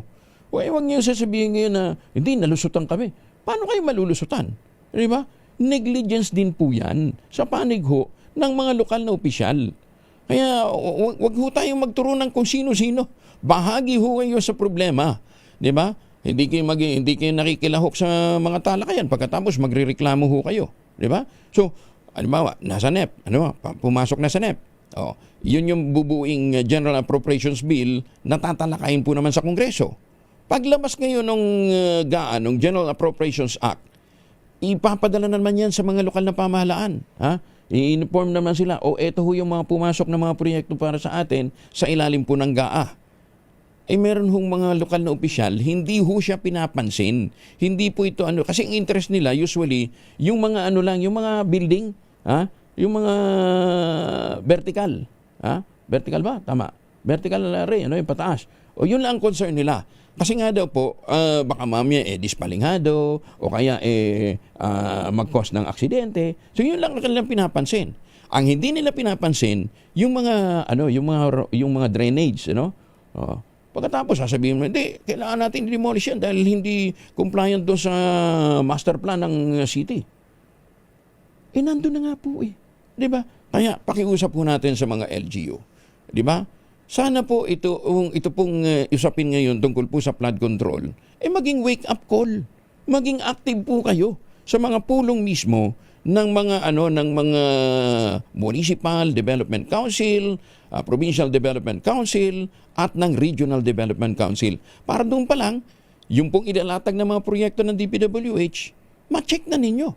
Huwag niyo sasabihin ngayon na, hindi, nalusutan kami. Paano kayo malulusutan? Di ba? Negligence din po yan sa panig ho ng mga lokal na opisyal. Kaya wag ho tayong magturo ng kung sino-sino. Bahagi ho kayo sa problema. Di ba? Hindi kayo nakikilahok sa mga talakayan. Pagkatapos magrereklamo ho kayo. Di ba? So, halimbawa, nasa NEP. Pumasok na sa NEP. Yun yung bubuing General Appropriations Bill na tatalakayin po naman sa Kongreso. Paglabas ngayon ng General Appropriations Act, ipapadala naman yan sa mga lokal na pamahalaan. I-inform naman sila, eto ho yung mga pumasok na mga proyekto para sa atin sa ilalim po ng GAA. Meron hong mga lokal na opisyal, hindi ho siya pinapansin. Hindi po ito kasi ang interest nila usually, yung mga yung mga building, yung mga vertical. Vertical ba? Tama. Vertical array, yung pataas. Yun lang ang concern nila. Kasi nga daw po, baka mamaya dispalingado o kaya mag-cause ng aksidente. So yun lang ang kanilang pinapansin. Ang hindi nila pinapansin, yung mga yung mga drainage, pagkatapos sasabihin mo, hindi, kailangan natin demolish yan dahil hindi compliant doon sa master plan ng city. Nandun na nga po eh. 'Di ba? Kaya pakiusap po natin sa mga LGU. 'Di ba? Sana po ito pong usapin ngayon tungkol po sa flood control, maging wake up call. Maging active po kayo sa mga pulong mismo ng mga Municipal Development Council, Provincial Development Council at ng Regional Development Council. Para doon pa lang, yung pong idalatag ng mga proyekto ng DPWH, ma-check na ninyo.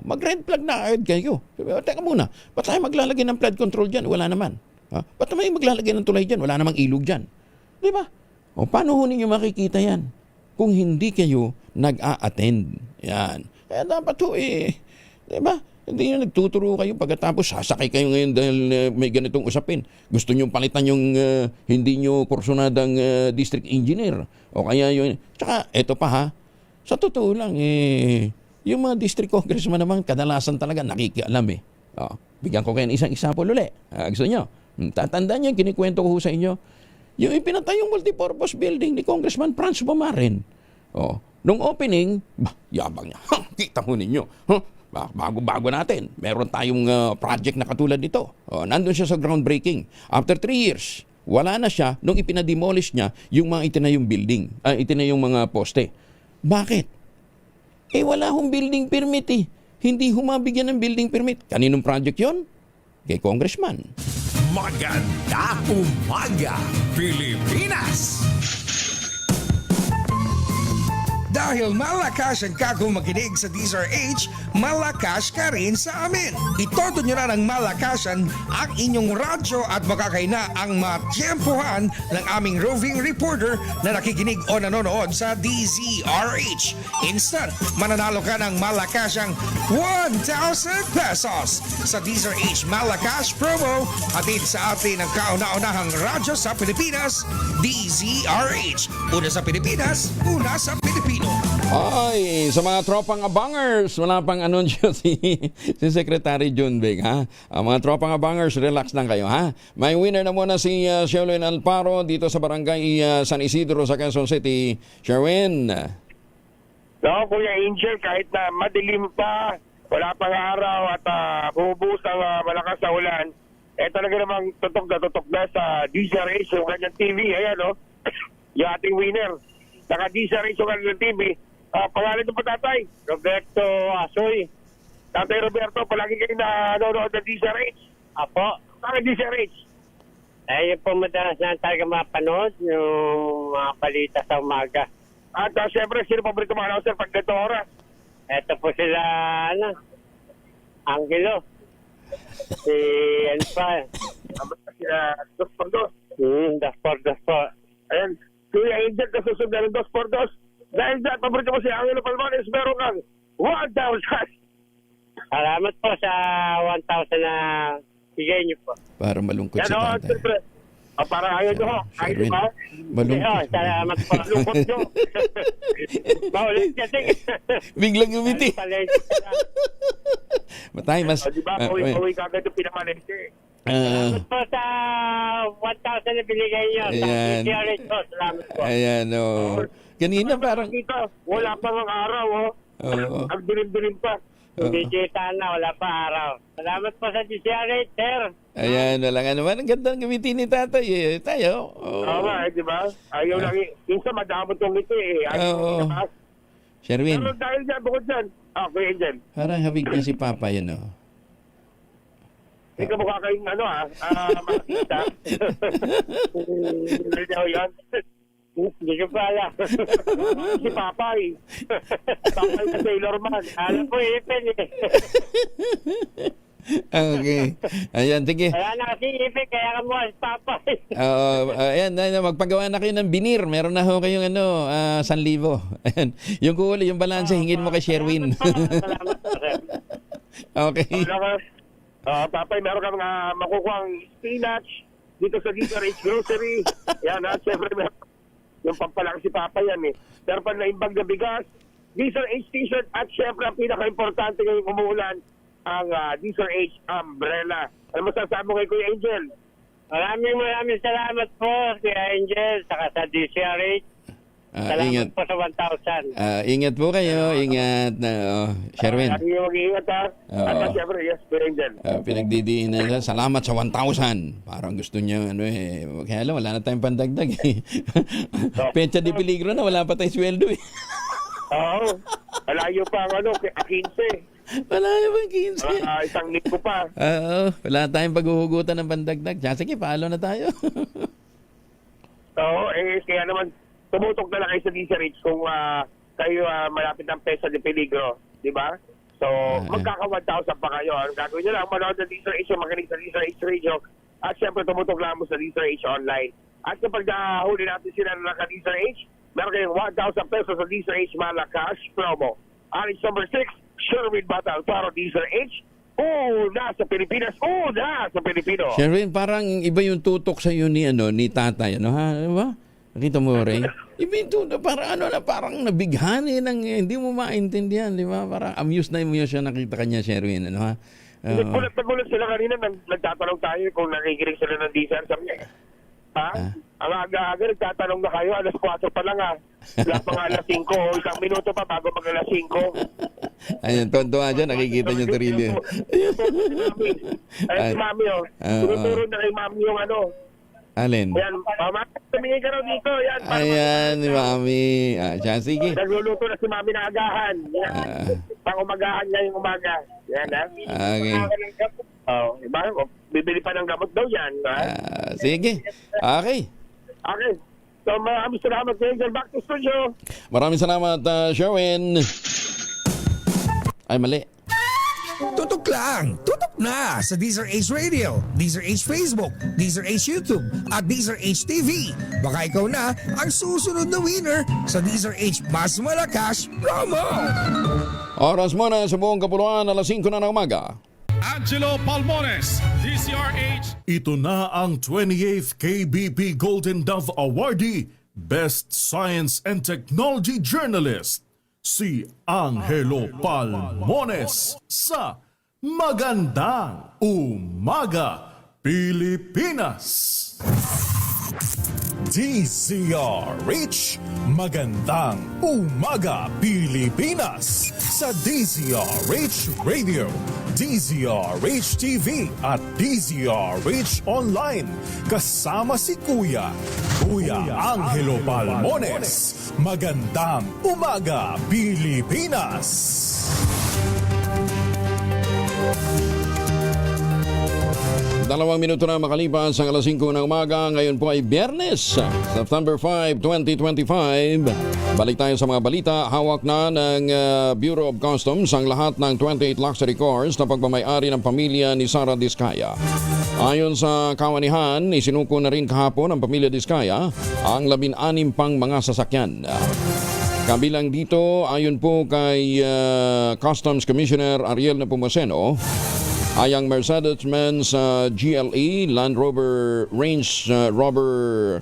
Mag-red flag na agad kayo. Teka muna, ba't tayo maglalagay ng flood control dyan? Wala naman. Ba't naman maglalagay ng tulay dyan? Wala namang ilog dyan. Di ba? Paano ho ninyo makikita yan? Kung hindi kayo nag-a-attend. Yan. Kaya dapat ho di ba? Hindi nyo nagtuturo kayo pagkatapos sasakay kayo ngayon dahil may ganitong usapin. Gusto nyo palitan yung hindi nyo kursunadang district engineer. O kaya yun. Tsaka, eto pa ha. Sa totoo lang, yung mga district congressman naman, kadalasan talaga nakikialam eh. Bigyan ko kayo ng isang example uli. Gusto nyo? Tatandaan nyo, kinikwento ko sa inyo. Yung ipinatay yung multipurpose building ni Congressman Franz Bomaren. Oh, nung opening, yabang niya. Kita mo ninyo. Bago-bago natin. Meron tayong project na katulad nito. Oh, nandun siya sa groundbreaking. After 3 years, wala na siya nung ipinademolish niya yung mga itinayong building, itinayong mga poste. Bakit? Wala hong building permit eh. Hindi humabigyan ng building permit. Kaninong project yon? Kay Congressman. Maganda umaga, Pilipinas! Dahil malakas ang kako makinig sa DZRH, malakas ka rin sa amin. Itodo nyo na ng malakasan ang inyong radyo at makakay na ang matiyempohan ng aming roving reporter na nakikinig o nanonood sa DZRH. Instant, mananalo ka ng malakasang 1,000 pesos sa DZRH Malakas Promo hatid sa atin ng kauna-unahang radyo sa Pilipinas, DZRH. Una sa Pilipinas, una sa Pilipino. Ay, sa mga tropang abangers, wala pang anunsyo si Secretary John Big, ha? Ang mga tropang abangers, relax lang kayo, ha? May winner na muna si Sherwin Alparo dito sa barangay San Isidro sa Quezon City. Sherwin. No, Kuya Angel, kahit na madilim pa, wala pang araw at bumubuhos ang malakas na ulan, talaga namang tutok na sa DZRH, yung kanyang TV, ayan, no? Yung ating winner. Naka-DZRH yung kanyang TV. Pangalan ng patatay, Roberto Asoy. Tatay Roberto, palagi kayo na nanonood ng DZRH. Apo. Bakit DZRH? Yung po madalas na talaga mapanood, yung mga balita sa umaga. At siyempre, sino paborito mga announcer pag ganito oras? Ito po sila, Angelo. Si, ano pa? Sila, Dos por Dos. Dos po. Ayan, Kuya Angel, kasusundan ng 2x2. Dahil dyan, paborito mo si Angelo Palmares, meron kang 1,000. Salamat po sa 1,000 na bigay niyo po. Para malungkot Yan, si tatay. siyempre. Parang ayaw nyo ho. Ayaw Sherwin, ba? malungkot. Salamat po. Malungkot nyo. Maulit kasi. Biglang umiti. Matay, mas... Diba, uwi ka agad yung pinakalense. Salamat po sa 1,000 na binigay niyo. Ayan. Salamat po. Ayan, oh. Kanina parang... Wala pa ng araw, oh. Oo. Ang dilim-dilim pa. Hindi kita na, wala pa araw. Salamat po sa DZRH, sir. Ayan, wala nga naman. Ang ganda ng gamitin ni tatay, eh. Tayo. Oo nga, di ba? Ayaw lang minsan madamot yung ito, eh. Oo. Sherwin, Pero dahil dyan, bukod dyan. Kuya Angel. parang habig na si Papa yun, oh. Hindi ka mukha kayong makakita. Hindi daw yan. Hindi ko pa alam. Si Papay. Papay na Sailor Man. Alam po, ipin eh. Okay. Ayan, sige. Kaya na kasi ipin, kaya ka mo si Papay. Ayan, magpagawa na kayo ng binir. Meron na ho kayong 1,000. Ayan. Yung kuhuli, yung balanse, hingin mo kay Sherwin. Salamat po, sir. Okay. Papay, meron ka mga makukuhang spinach dito sa DZRH Grocery. Yan, at syempre meron yung pampalaki si Papa yan eh. Meron pa na imbag na bigas, DZRH t-shirt, at syempre ang pinaka-importante ngayong umuulan, ang DZRH umbrella. Ano masasabi mo kay Kuya Angel? Maraming salamat po, Kuya Angel, saka sa DZRH. Salamat Ingat. po sa 1,000. Ingat po kayo. Ingat na, Sherwin. Lagi yung mag-iingat ha. At syempre, yes, Kuya Angel. Pinagdidiin na siya. Salamat sa 1,000. Parang gusto niya, kaya lang, wala na tayong pandagdag eh. Pecha de peligro na, wala pa tayong sweldo eh. Oo. Malayo pa ang 15. Wala naman 15. Isang linggo pa. Oo, wala tayong paghuhugutan ng pandagdag. Sige, paalo na tayo. Oo, kaya naman, tumutok na lang kayo sa DZRH kung kayo malapit ng Pecha de Peligro, di ba? So, magkaka-1,000 pa kayo. Ang gagawin nyo lang, manood ng DZRH, makinig sa DZRH Radio, at syempre tumutok lang mo sa DZRH online. At kapag huli natin sila na naka-DZRH, meron kayong 1,000 pesos sa DZRH Malakas Promo. Aris number 6, Sherwin Battle para DZRH. Nasa Pilipinas, nasa Pilipino. Sherwin, parang iba yung tutok sa iyo ni tatay, ha? Diba? Nakita mo, Ray? Ibinto na parang nabighani ng hindi mo maintindihan, di ba? Parang amused siya nakita kanya, Sherwin, ha? Nagulat sila kanina, nagtatanong tayo kung nakikinig sila ng DZR. Sabi niya, Ha? Ang aga-aga, nagtatanong na kayo, alas 4 pa lang ha. Wala pa nga alas 5, o isang minuto pa bago mag alas 5. Ayun, tonto dyan, nakikita niyo Trillion. Ay, si Mami, oh. Tinuturo na kay Mami yung ano. Alin? Yan, Mama, tumingin ka raw dito. Yan, Ayan, ni Mami. Siya, sige. nagluluto na si Mami na agahan. Yan. Pang-umagahan niya yung umaga. Yan, ha? Okay. Oh, iba, bibili pa ng gamot daw yan. Ha? Sige. Okay. Okay. So, maraming salamat kayo. Back to studio. Maraming salamat, Sherwin. Ay, mali. Tutok lang, tutok na sa DZRH Radio, DZRH Facebook, DZRH YouTube at DZRH TV. Baka ikaw na ang susunod na winner sa DZRH Mas Malakas Promo. Oras muna sa buong kapuluan, alas 5 na ng umaga. Angelo Palmones, DCRH. Ito na ang 28th KBP Golden Dove Awardee, Best Science and Technology Journalist, si Angelo Palmones sa Magandang Umaga, Pilipinas. DZRH Magandang Umaga Pilipinas sa DZRH Radio, DZRH TV at DZRH Online. Kasama si Kuya Angelo Palmones. Magandang Umaga Pilipinas. 2 minuto na makalipas ang alas 5 ng umaga. Ngayon po ay Biyernes, September 5, 2025. Balik tayo sa mga balita. Hawak na ng Bureau of Customs ang lahat ng 28 luxury cars na pagmamay-ari ng pamilya ni Sara Diskaya. Ayon sa kawanihan, isinuko na rin kahapon ng pamilya Diskaya ang 16 pang mga sasakyan. Kabilang dito, ayon po kay Customs Commissioner Ariel Nepomuceno, ay ang Mercedes-Benz GLE, Land Rover Range Rover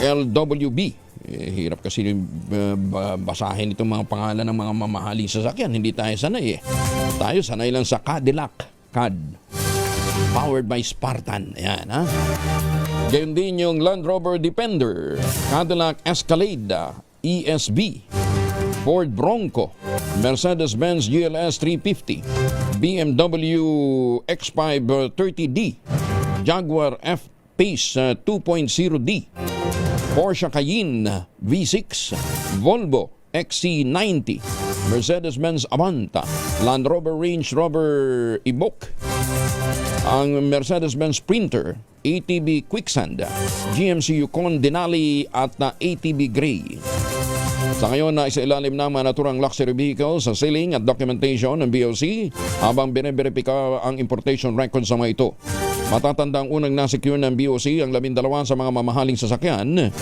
LWB. Hirap kasi basahin itong mga pangalan ng mga mamahaling sasakyan. Hindi tayo sanay Tayo sanay lang sa Cadillac, CAD. Powered by Spartan. Ayan, ha? Gayon din yung Land Rover Defender, Cadillac Escalade, ESB, Ford Bronco, Mercedes-Benz GLS 350, BMW X5 30D, Jaguar F-Pace 2.0D, Porsche Cayenne V6, Volvo XC90, Mercedes-Benz Avanta, Land Rover Range Rover Evoque, ang Mercedes-Benz Sprinter, ATV Quicksand, GMC Yukon Denali at ATV Gray. Sa ngayon na isailalim na naturang luxury vehicle sa sealing at documentation ng BOC habang biniberipika ang importation records sa mga ito. Matatandang unang nasecure ng BOC ang 12 sa mga mamahaling sasakyan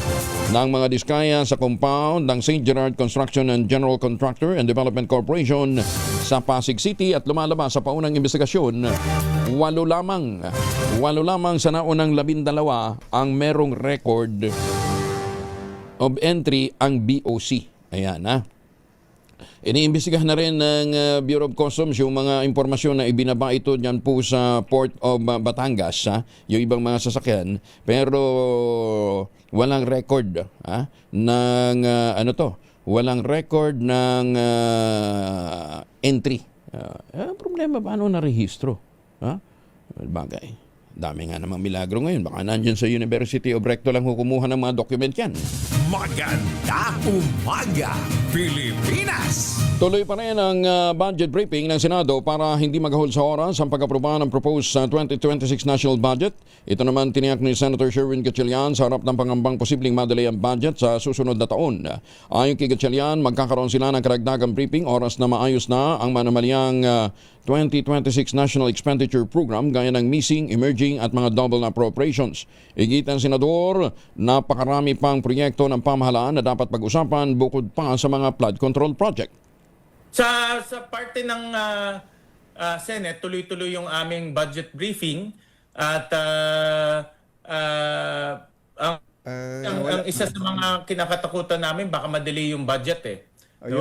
ng mga Diskaya sa compound ng St. Gerard Construction and General Contractor and Development Corporation sa Pasig City at lumalabas sa paunang investigasyon, 8 lamang sa naunang 12 ang merong record of entry ang BOC. Ayan, ha. Iniimbestigahan na rin ng Bureau of Customs yung mga impormasyon na ibinaba ito dyan po sa Port of Batangas, ha? Yung ibang mga sasakyan. Pero walang record ng walang record ng entry. Problema, paano na-rehistro? Bagay. Dami nga namang milagro ngayon. Baka nandyan sa University of Recto lang kumuha ng mga document yan. Maganda Umaga Pilipinas. Tuloy pa rin ang budget briefing ng Senado para hindi maghahol sa oras ang pag-aproba ng proposed 2026 national budget. Ito naman tiniyak ni Senator Sherwin Gatchalian sa harap ng pangambang posibleng madali ang budget sa susunod na taon. Ayon kay Gatchalian, magkakaroon sila ng karagdagang briefing oras na maayos na ang manamaliang 2026 National Expenditure Program gaya ng missing, emerging at mga double appropriations. Higit ang Senador, napakarami pang proyekto ng pamahalaan na dapat pag-usapan bukod pa sa mga flood control project. Sa parte ng Senate, tuloy-tuloy yung aming budget briefing at ang isa sa mga kinakatakutan namin baka madali yung budget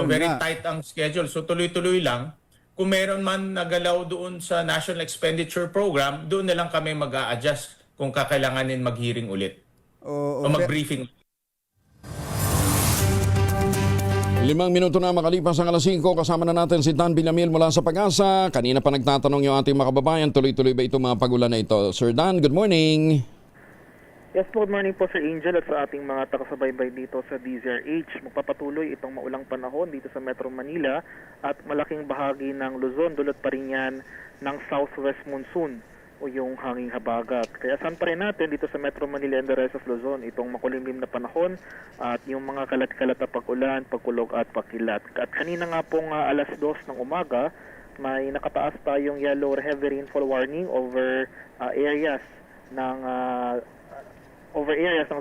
very tight ang schedule. So tuloy-tuloy lang. Kung meron man nagalaw doon sa National Expenditure Program, doon na lang kami mag-a-adjust kung kakailanganin mag-hearing ulit. O mag-briefing. 5 minuto na makalipas ang alas 5, kasama na natin si Dan Villamil mula sa Pag-asa. Kanina pa nagtatanong yung ating mga kababayan, tuloy-tuloy ba itong mga pagulan na ito? Sir Dan, good morning. Yes po, good morning po Sir Angel at sa ating mga takasubaybay dito sa DZRH. Magpapatuloy itong maulang panahon dito sa Metro Manila at malaking bahagi ng Luzon, dulot pa rin yan ng southwest monsoon o yung hanging habagat. Kaya saan pa rin natin dito sa Metro Manila and the rest of Luzon itong makulimlim na panahon at yung mga kalat-kalat na pag-ulan, pagkulog at pagkilat. At kanina nga pong alas 2 ng umaga, may nakataas tayong yellow or heavy rainfall warning over areas ng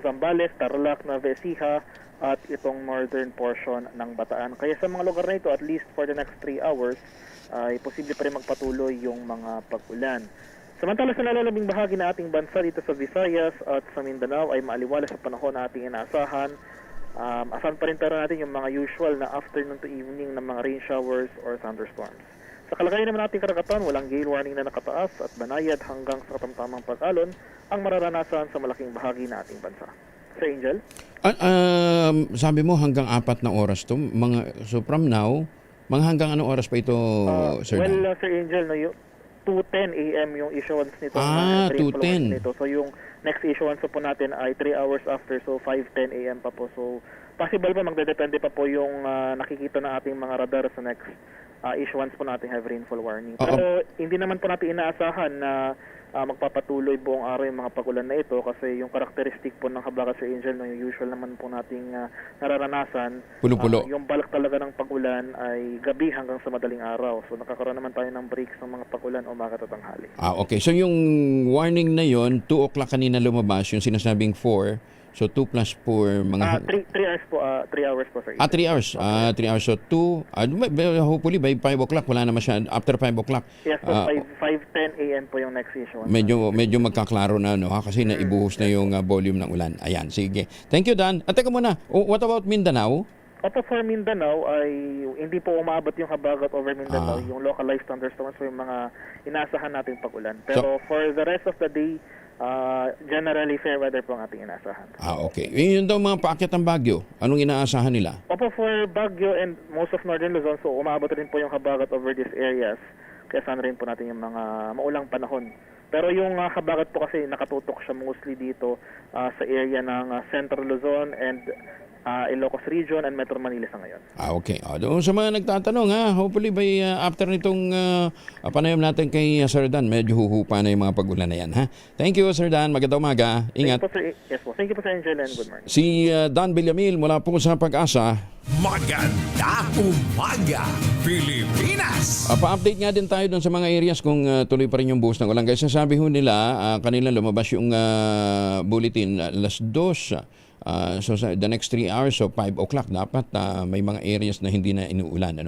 Zambales, Tarlac, Nueva Ecija at itong northern portion ng Bataan. Kaya sa mga lugar na ito, at least for the next 3 hours, ay posible pa rin magpatuloy yung mga pag-ulan. Samantala sa nalalabing bahagi na ating bansa dito sa Visayas at sa Mindanao ay maaliwalas sa panahon na ating inaasahan. Asahan pa rin pero natin yung mga usual na afternoon to evening na mga rain showers or thunderstorms. Sa kalagayan naman nating karagatan, walang gale warning na nakataas at banayad hanggang sa katamtamang pag-alon ang mararanasan sa malaking bahagi na ating bansa. Sir Angel? Sabi mo hanggang 4 na oras to. So from now, mga hanggang anong oras pa ito, Sir Dan? Well, Sir Angel, 2:10 a.m. yung issuance nito. 2:10. Nito. So yung next issuance po natin ay 3 hours after, so 5:10 a.m. pa po. So possible pa, magdedepende pa po yung nakikita ng ating mga radar sa next issuance po natin heavy rainfall warning. Pero hindi naman po natin inaasahan na magpapatuloy buong araw yung mga pag-ulan na ito kasi yung karakteristik po ng habagat sa Angel, yung usual naman po nating nararanasan, pulo-pulo. Yung balak talaga ng pag-ulan ay gabi hanggang sa madaling araw. So nakakaroon naman tayo ng breaks ng mga pag-ulan umaga at tanghali. Okay. So yung warning na yon 2 o'clock kanina lumabas, yung sinasabing 4. So 2 plus 4 mga 3 hours po, 3 hours po sir. 3 hours. 3 hours. So 2, hopefully by 5 o'clock wala na masyad. After 5 o'clock. Yes po, 5:10 a.m. po yung next issue. Medyo magkaklaro na kasi naibuhos na yung volume ng ulan. Ayan, sige. Thank you, Dan. At teka muna, what about Mindanao? Opo, for Mindanao ay hindi po umabot yung habagat over Mindanao, yung localized thunderstorms o yung mga inaasahan nating pag-ulan. Pero for the rest of the day, generally fair weather po ang ating inaasahan. Okay. Yun daw mga paakyat ng Baguio. Anong inaasahan nila? Opo, for Baguio and most of northern Luzon, so umabot rin po yung habagat over these areas. Kaya saan rin po natin yung mga maulang panahon. Pero yung habagat po kasi nakatutok siya mostly dito sa area ng Central Luzon and Ilocos Region and Metro Manila sa ngayon. Okay. Doon sa mga nagtatanong, hopefully by after nitong panayam natin kay Sir Dan, medyo huhupa na yung mga pag-ulan na yan. Thank you, Sir Dan. Magandang umaga. Ingat. Yes po. Thank you po, Sir Angel, and good morning. Si Dan Villamil mula po sa Pag-asa. Maganda umaga, Pilipinas! Pa-update nga din tayo doon sa mga areas kung tuloy pa rin yung buhos ng ulan. Kasi sabi ho nila, kanila lumabas yung bulletin alas 2. So sa the next 3 hours, so 5 o'clock dapat may mga areas na hindi na inuulan.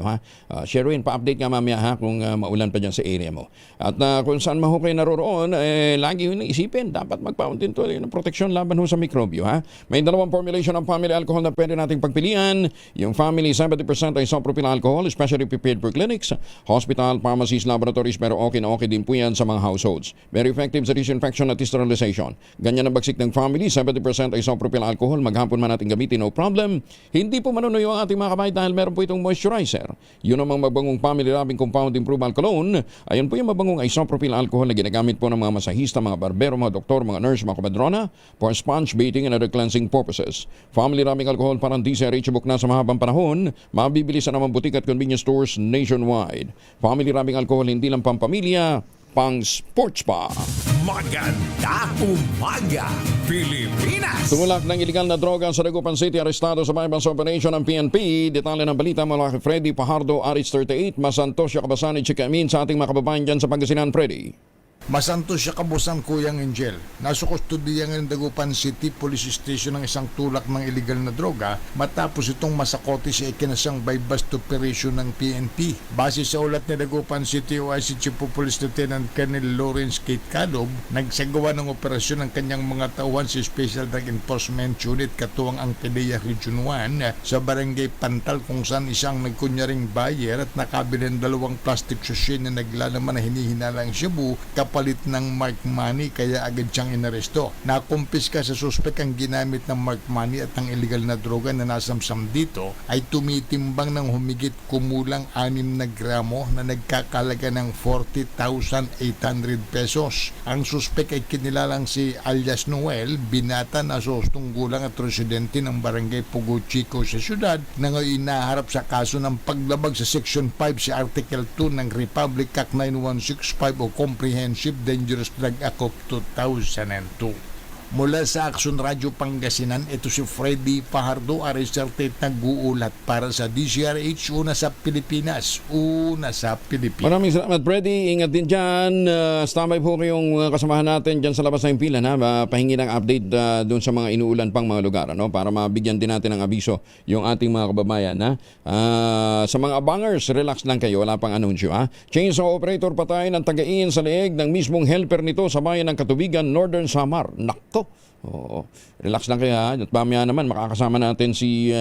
Sherwin, pa-update nga mamaya kung maulan pa dyan sa area mo. At kung saan man ho kayo naroroon, lagi ho isipin, dapat magpauntin to ng proteksyon laban ho sa mikrobyo. May dalawang formulation ng family alcohol na pwede nating pagpilian. Yung family 70% ay isopropyl alcohol, especially prepared for clinics, hospital, pharmacies, laboratories, pero okay na okay din po yan sa mga households. Very effective sa disinfection at sterilization. Ganyan ang bagsik ng family, 70% ay isopropyl alcohol, maghapon man natin gamitin, no problem. Hindi po manunuyo ang ating mga kamay dahil meron po itong moisturizer. Yun namang mabangong family rubbing compound improved cologne. Ayun po yung mabangong isopropyl alcohol na ginagamit po ng mga masahista, mga barbero, mga doktor, mga nurse, mga komadrona for sponge bathing and other cleansing purposes. Family rubbing alcohol parang DZRH book na sa mahabang panahon. Mabibili sa naman butik at convenience stores nationwide. Family rubbing alcohol hindi lang pampamilya, pang sports pa. Maganda umaga, Pilipinas! Tumulak ng iligal na droga sa Dagupan City, arestado sa bypass operation ng PNP. Detalye ng balita mula kay Freddy Pajardo, Aris 38, Masantosyo, Kabasani, Chikamin sa ating mga kababayan dyan sa Pangasinan, Freddy. Masantos siya kabusan Kuyang Angel. Nasa kustodiya ng Dagupan City Police Station ng isang tulak ng iligal na droga matapos itong masakote sa ikinasang bypass operation ng PNP. Base sa ulat ni Dagupan City OIC Chief of Police Lieutenant Colonel Lawrence Kate Cadob, nagsagawa ng operasyon ng kanyang mga tauhan sa Special Drug Enforcement Unit katuwang ang PDEA Region 1 sa Barangay Pantal kung saan isang nagkunyaring buyer at nakabili ng 2 plastic sachet na naglalaman na hinihinalang shabu kapag kapalit ng mark money kaya agad siyang inaresto. Nakumpiska sa suspek ang ginamit ng mark money at ang illegal na droga na nasamsam dito ay tumitimbang ng humigit kumulang 6 na gramo na nagkakalaga ng 40,800 pesos. Ang suspek ay kinilalang si alias Noel, binata na 3 gulang at residente ng barangay Pugo Chico sa syudad na ngayon naharap sa kaso ng paglabag sa Section 5 sa Article 2 ng Republic Act 9165 o Comprehensive Dangerous Drug Act of 2002. Mula sa Action Radio Pangasinan, ito si Freddy Fajardo, Ariseltate, nag-uulat para sa DZRH, una sa Pilipinas. Maraming salamat, Freddy. Ingat din dyan. Standby po kayong kasamahan natin dyan sa labas ng pila. Pahingi ng update doon sa mga inuulan pang mga lugar, para mabigyan din natin ng abiso yung ating mga kababayan. Sa mga abangers, relax lang kayo. Wala pang anunsyo. Chainsaw operator patay ng tagain sa leeg ng mismong helper nito sa bayan ng Katubigan, Northern Samar. Nakto. Oo. Relax lang kayo at mamaya naman makakasama natin si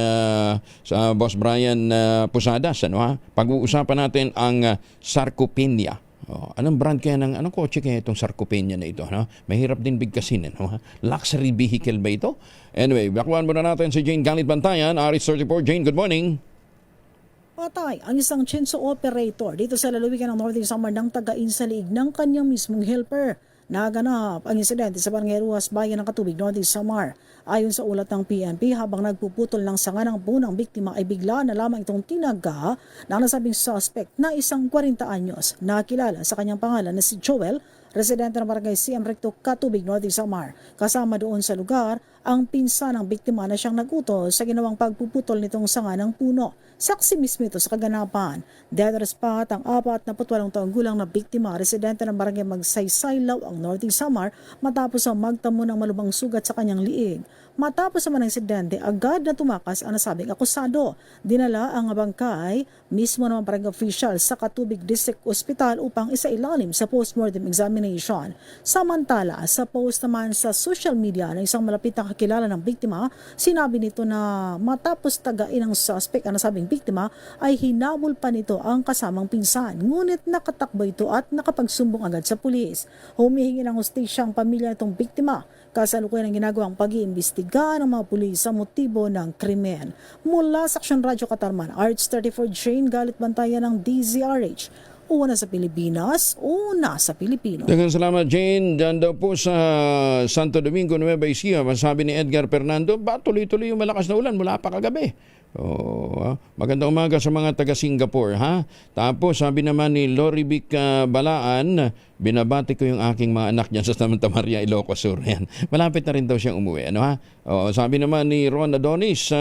sa Boss Brian Pusadas. Pag-uusapan natin ang sarcopenia. Anong brand kaya anong kotse kaya itong sarcopenia na ito? Mahirap din bigkasin. Luxury vehicle ba ito? Anyway, bakuan muna natin si Jane Galit Bantayan, Aris 34. Jane, good morning. Patay ang isang chainsaw operator dito sa lalawigan ng Northern Samar ng tagain sa liig ng kanyang mismong helper. Naganap ang insidente sa Barangay Ruas, Bayan ng Katubig, Northern Samar. Ayon sa ulat ng PNP, habang nagpuputol ng sanga ng punang biktima ay bigla na lamang itong tinaga ng nasabing suspect na isang 40 anyos na kilala sa kanyang pangalan na si Joel, residente ng Barangay CM Recto, Katubig, Northern Samar. Kasama doon sa lugar ang pinsan ng biktima na siyang nagutos sa ginawang pagpuputol nitong sanga ng puno. Saksi mismo ito sa kaganapan. Dead on the spot ang 48 taong gulang na biktima, residente ng Barangay Magsaysaylaw, ang Northern Samar, matapos ang magtamo ng malubhang sugat sa kanyang liig. Matapos naman ang insidente, agad na tumakas ang nasabing akusado. Dinala ang bangkay mismo ng barangay official sa Katubig District Hospital upang isailalim sa postmortem examination. Samantala, sa post naman sa social media ng isang malapit na kakilala ng biktima, sinabi nito na matapos tagain ng suspect ang nasabing biktima ay hinabol pa nito ang kasamang pinsan. Ngunit nakatakbo ito at nakapagsumbong agad sa pulis. Humihingi ng hustisya ang pamilya nitong biktima. Kasalukuyan ang ginagawang pag-iimbestiga ng mga pulis sa motibo ng krimen. Mula sa Action Radio Katarman, Arts 34, Jane Galit Bantayan ng DZRH. Una sa Pilipinas, una sa Pilipino. Daghang salamat, Jane. Diyan daw po sa Santo Domingo, Nueva Ecija, masabi ni Edgar Fernando, tuloy-tuloy yung malakas na ulan mula pa kagabi. Magandang umaga sa mga taga Singapore, Tapos sabi naman ni Loribic Balaan, binabati ko yung aking mga anak dyan sa Santa Maria, Ilocos Sur. Yan. Malapit na rin daw siyang umuwi. Sabi naman ni Ron Adonis,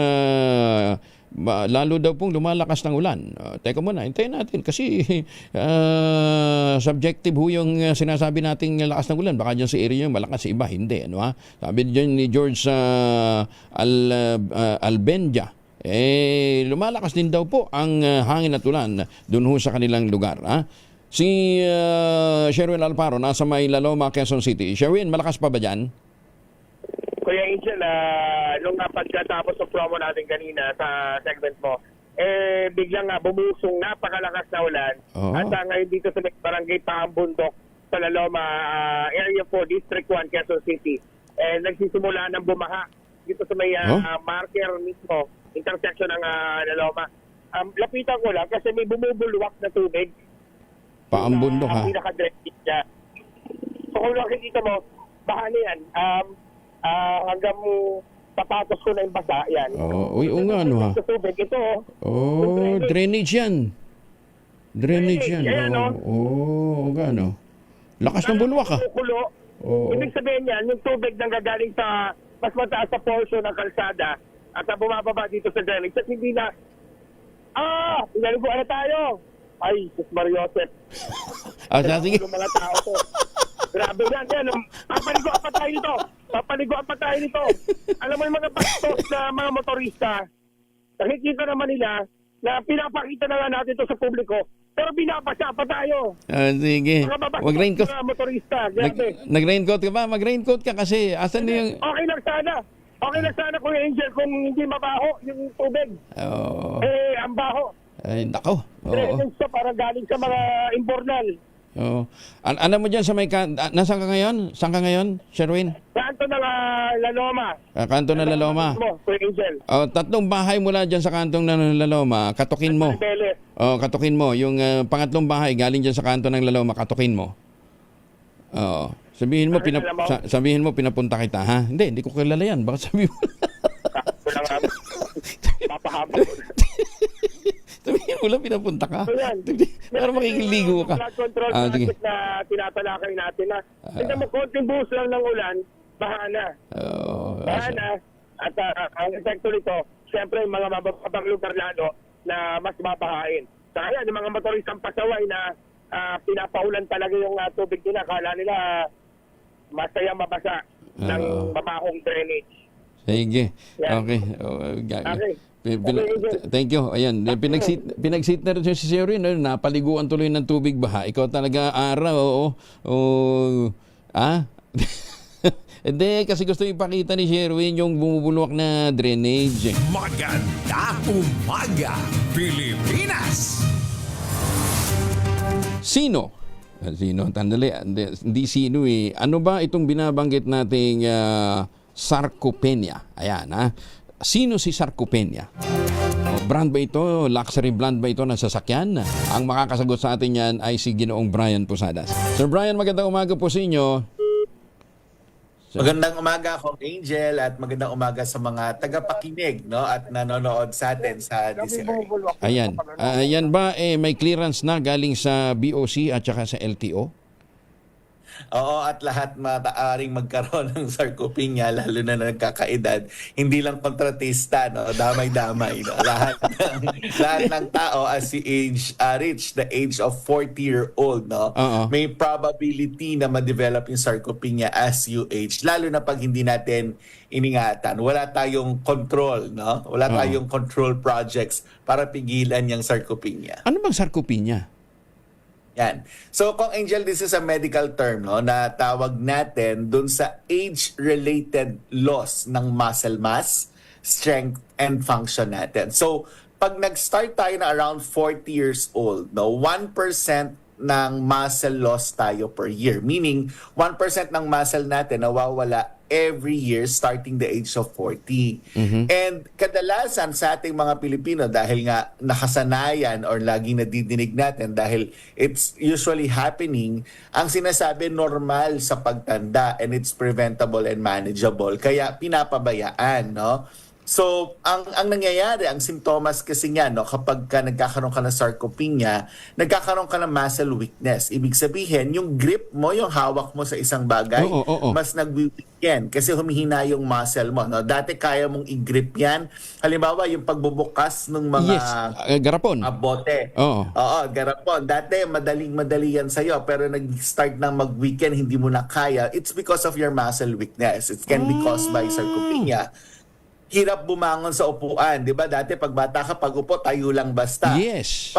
lalo daw pong lumalakas ng ulan. Teka muna, hintayin natin kasi subjective yung sinasabi nating lakas ng ulan. Baka dyan sa area yung malakas, sa iba hindi. Sabi dyan ni George Albenja, lumalakas din daw po ang hangin at ulan doon sa kanilang lugar. Si Sherwin Alparo, nasa Maylaloma, Quezon City. Sherwin, malakas pa ba dyan? Kuya Angel, nung napagkatapos ng promo natin kanina sa segment mo, biglang bumusong napakalakas na ulan. At ngayon dito sa Barangay Pahambundok, sa Laloma, Area 4, District 1, Quezon City, nagsisimula ng bumaha dito sa may marker mismo, intersection ng Laloma. Lapitan ko lang kasi may bumubulwak na tubig. Paambundok, Ang pinaka-drainage niya. So kung nakikita mo, baha na yan. Hanggang tapatos ko na yung basa, yan. Oo nga, Sa tubig, ito. Drainage yan. Drainage yan. Gano. Lakas ng bulwak, Ibig sabihin yan, yung tubig nang gagaling sa mas mataas sa portion ng kalsada at bumababa dito sa drainage. At hindi na, pinaliguan na tayo. Ay, Sus Mariosep. Sige. Yung mga tao to. Grabe yan. Papaliguan pa tayo nito. Alam mo yung mga bastos na mga motorista, nakikita naman nila na pinapakita na nga natin ito sa publiko, pero binapasya pa tayo. Sige. Mga babastos Mag-raincoat. na motorista. Nag-raincoat ka ba? Mag-raincoat ka kasi asan na yung... Okay lang sana, Kuya Angel, kung hindi mabaho yung tubig. Ang baho. Ay, nako. Drainage to, parang galing sa mga imbornal. Oo. Alam mo dyan sa may... Nasaan ka ngayon? Saan ka ngayon, Sherwin? Kanto ng Laloma. Kanto ng Laloma. Kuya Angel. Tatlong bahay mula dyan sa kantong ng Laloma, katukin mo. Katukin mo. Yung pangatlong bahay galing dyan sa kanto ng Laloma, katukin mo. Oo. Sabihin mo pinapunta kita, ha? Hindi ko kilala yan. Baka sabihin mo. Papahabol. Sabihin mo lang pinapunta ka. Para makikiligo ka. Flood control project na tinatalakay natin na hindi mo konting buhos lang ng ulan, baha na. Baha na. At ang epekto nito, siyempre yung mga mababang lugar lalo na mas mabahain. Kaya yung mga motoristang pasaway na pinapaulan talaga yung tubig nila. Kala nila masaya mabasa ng mabahong drainage. Sige. Okay. Thank you. Ayan, pinag-seat na rin si Sherwin, napaliguan tuloy ng tubig baha. Ikaw talaga araw, Hindi, kasi gusto ipakita ni Sherwin yung bumubulwak na drainage. Maganda umaga, Pilipinas! Sino? Tandali. Hindi sino eh. Ano ba itong binabanggit nating sarcopenia? Ayan, ha? Sino si sarcopenia? Brand ba ito? Luxury brand ba ito ng sasakyan? Ang makakasagot sa atin yan ay si Ginoong Brian Posadas. Sir Brian, magandang umaga po sa inyo. Magandang umaga, Kong Angel, at magandang umaga sa mga tagapakinig, no, at nanonood sa atin sa DCRH. Ayan. Ayan ba may clearance na galing sa BOC at saka sa LTO? Oo, at lahat mataaring magkaroon ng sarcopenia, lalo na nagkakaedad. Hindi lang kontratista, no? Damay-damay. No? Lahat ng tao as si age reach the age of 40-year-old, no? May probability na ma-develop yung sarcopenia as you age. Lalo na pag hindi natin iningatan. Wala tayong control, no? Wala tayong control projects para pigilan yung sarcopenia. Ano bang sarcopenia? Yan. So, Kong Angel, this is a medical term, no, na tawag natin dun sa age-related loss ng muscle mass, strength, and function natin. So, pag nag-start tayo na around 40 years old, no, 1% ng muscle loss tayo per year. Meaning, 1% ng muscle natin nawawala every year starting the age of 40. And kadalasan sa ating mga Pilipino, dahil nga nakasanayan or laging nadidinig natin dahil it's usually happening, ang sinasabi normal sa pagtanda and it's preventable and manageable. Kaya pinapabayaan, no? So, ang nangyayari, ang simptomas kasi niya, no, kapag nagkakaroon ka ng sarcopenia, nagkakaroon ka ng muscle weakness. Ibig sabihin, yung grip mo, yung hawak mo sa isang bagay, mas nag-weaken kasi humihina yung muscle mo. No? Dati kaya mong i-grip yan. Halimbawa, yung pagbubukas ng mga garapon. Bote. Oo, garapon. Dati, madali yan sa'yo, pero nag-start ng mag-weaken, hindi mo na kaya. It's because of your muscle weakness. It can be caused by sarcopenia. Hirap bumangon sa upuan, 'di ba? Dati pag bata ka, pag upo tayo lang basta. Yes.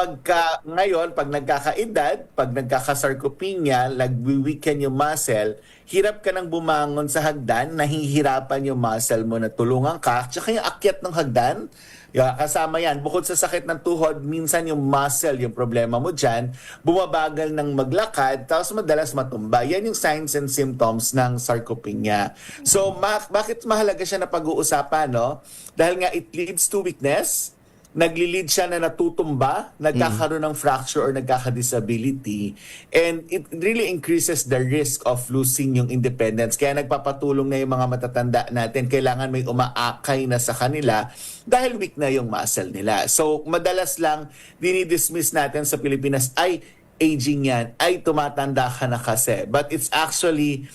Ngayon, pag nagkakaedad, pag nagkaka-sarcopenia, nag-weaken yung muscle, hirap ka nang bumangon sa hagdan, nahihirapan yung muscle mo na tulungan ka, tsaka yung akyat ng hagdan, kasama yan. Bukod sa sakit ng tuhod, minsan yung muscle, yung problema mo dyan, bumabagal ng maglakad, tapos madalas matumba. Yan yung signs and symptoms ng sarcopenia. So, bakit mahalaga siya na pag-uusapan, no? Dahil nga it leads to weakness, nagli-lead siya na natutumba, nagkakaroon ng fracture or nagkaka-disability, and it really increases the risk of losing yung independence. Kaya nagpapatulong na yung mga matatanda natin, kailangan may umaakay na sa kanila dahil weak na yung muscle nila. So, madalas lang dinidismiss natin sa Pilipinas, ay, aging yan, ay, tumatanda ka na kasi. But it's actually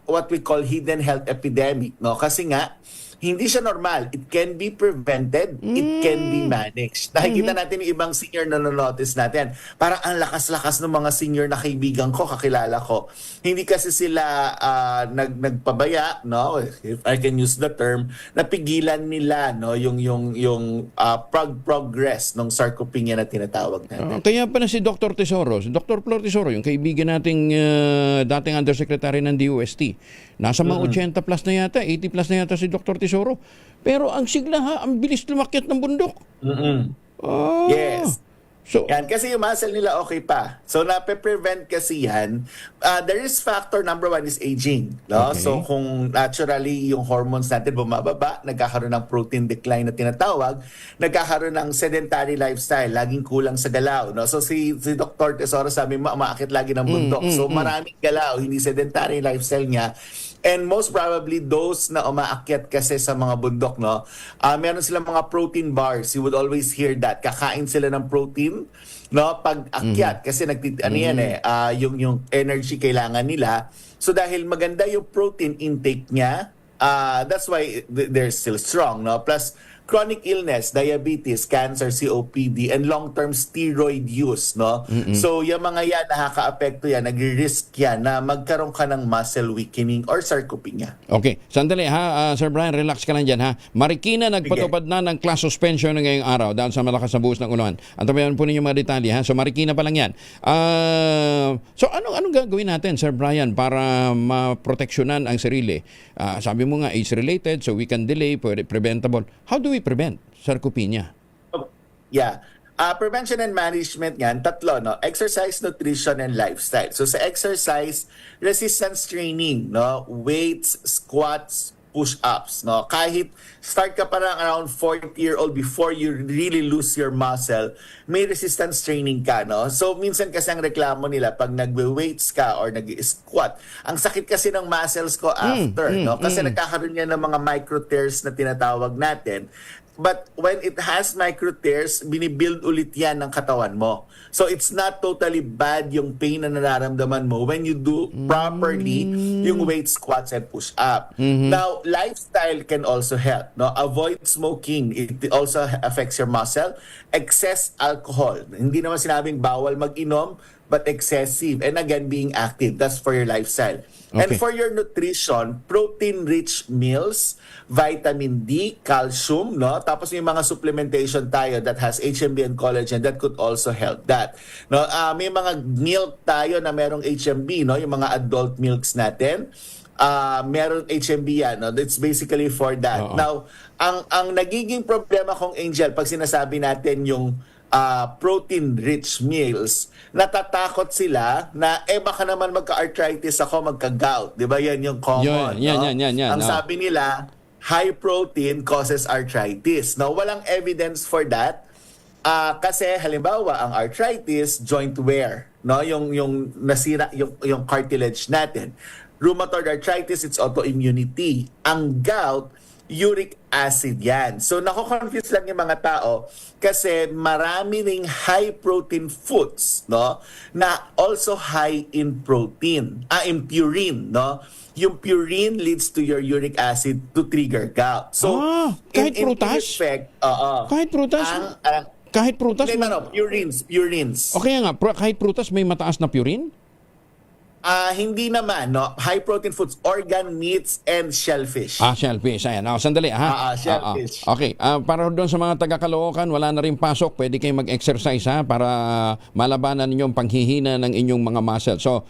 what we call hidden health epidemic, no? Kasi nga, hindi siya normal. It can be prevented. It can be managed. Nakikita natin yung ibang senior na notice natin. Parang ang lakas-lakas ng mga senior na kaibigan ko, kakilala ko. Hindi kasi sila nagpabaya, no? If I can use the term, napigilan nila, no, yung progress ng sarcopenia na tinatawag natin. Kaya pala si Dr. Tesoro, si Dr. Flor Tesoro, yung kaibigan nating dating undersecretary ng DOST. Nasa mga 80 plus na yata, 80 plus na yata si Dr. Tesoro. Pero ang sigla ang bilis lumakyat ng bundok. Yes. So, yan, kasi yung muscle nila okay pa. So, nape-prevent kasi yan. The risk factor number 1 is aging. No? Okay. So, kung naturally yung hormones natin bumababa, nagkakaroon ng protein decline na tinatawag, nagkakaroon ng sedentary lifestyle, laging kulang sa galaw. No? So, si Dr. Tesoro sabi mo, umaakit lagi ng bundok. So, maraming galaw, hindi sedentary lifestyle niya. And most probably those na umaakyat kasi sa mga bundok, no, meron silang mga protein bars. You would always hear that. Kakain sila ng protein, no, pag akyat kasi yung energy kailangan nila. So dahil maganda yung protein intake niya, that's why they're still strong, no. Plus chronic illness, diabetes, cancer, COPD, and long-term steroid use, no? So, yung mga yan, nakaka-apekto yan, nagre-risk yan na magkaroon ka ng muscle weakening or sarcopenia. Okay, sandali ha, Sir Brian, relax ka lang dyan ha. Marikina nagpatupad na ng class suspension ngayong araw dahil sa malakas na buhos ng ulan. Antabayan po ninyo mga detalye ha. So, Marikina pa lang yan. So, anong gagawin natin, Sir Brian, para maproteksyonan ang sarili? Sabi mo nga, age-related, so we can delay, preventable. How do we prevent sarcopenia? Yeah. Prevention and management yan, tatlo, no? Exercise, nutrition, and lifestyle. So sa exercise, resistance training, no? Weights, squats, push-ups, no? Kahit start ka pa lang around 40-year-old before you really lose your muscle, may resistance training ka, no? So minsan kasi ang reklamo nila pag nagwe-weights ka or nag-squat, ang sakit kasi ng muscles ko after, no? Kasi nagkakaroon yan ng mga micro tears na tinatawag natin. But when it has micro tears, binibuild ulit yan ng katawan mo. So it's not totally bad yung pain na nararamdaman mo when you do properly yung weight squats and push-up. Now, lifestyle can also help. No? Avoid smoking. It also affects your muscle. Excess alcohol. Hindi naman sinabing bawal mag-inom, but excessive. And again, being active. That's for your lifestyle. Okay. And for your nutrition, protein-rich meals, vitamin D, calcium, no? Tapos may mga supplementation tayo that has HMB and collagen that could also help that. No, may mga milk tayo na merong HMB, no? Yung mga adult milks natin. Meron HMB yan, no? It's basically for that. Now, ang nagiging problema kong Angel pag sinasabi natin yung protein-rich meals, natatakot sila na baka naman magka-arthritis ako, magka-gout. Di ba? Yan yung common. Yan. Ang sabi nila, high protein causes arthritis. Now, walang evidence for that. Kasi halimbawa, ang arthritis, joint wear. No? Yung nasira, yung cartilage natin. Rheumatoid arthritis, it's autoimmunity. Ang gout, uric acid yan. So, nako-confuse lang yung mga tao kasi marami ring high protein foods, no? Na also high in protein, in purine, no? Yung purine leads to your uric acid to trigger gout. So, kahit prutas? In effect, kahit prutas? Kahit prutas? Purines. Okay nga, kahit prutas may mataas na purine? Hindi naman, no? High protein foods, organ meats, and shellfish. Shellfish. Ayan. Sandali, ha? Shellfish. Okay. Para doon sa mga taga-Caloocan, wala na rin pasok. Pwede kayong mag-exercise, ha? Para malabanan ninyong panghihina ng inyong mga muscle. So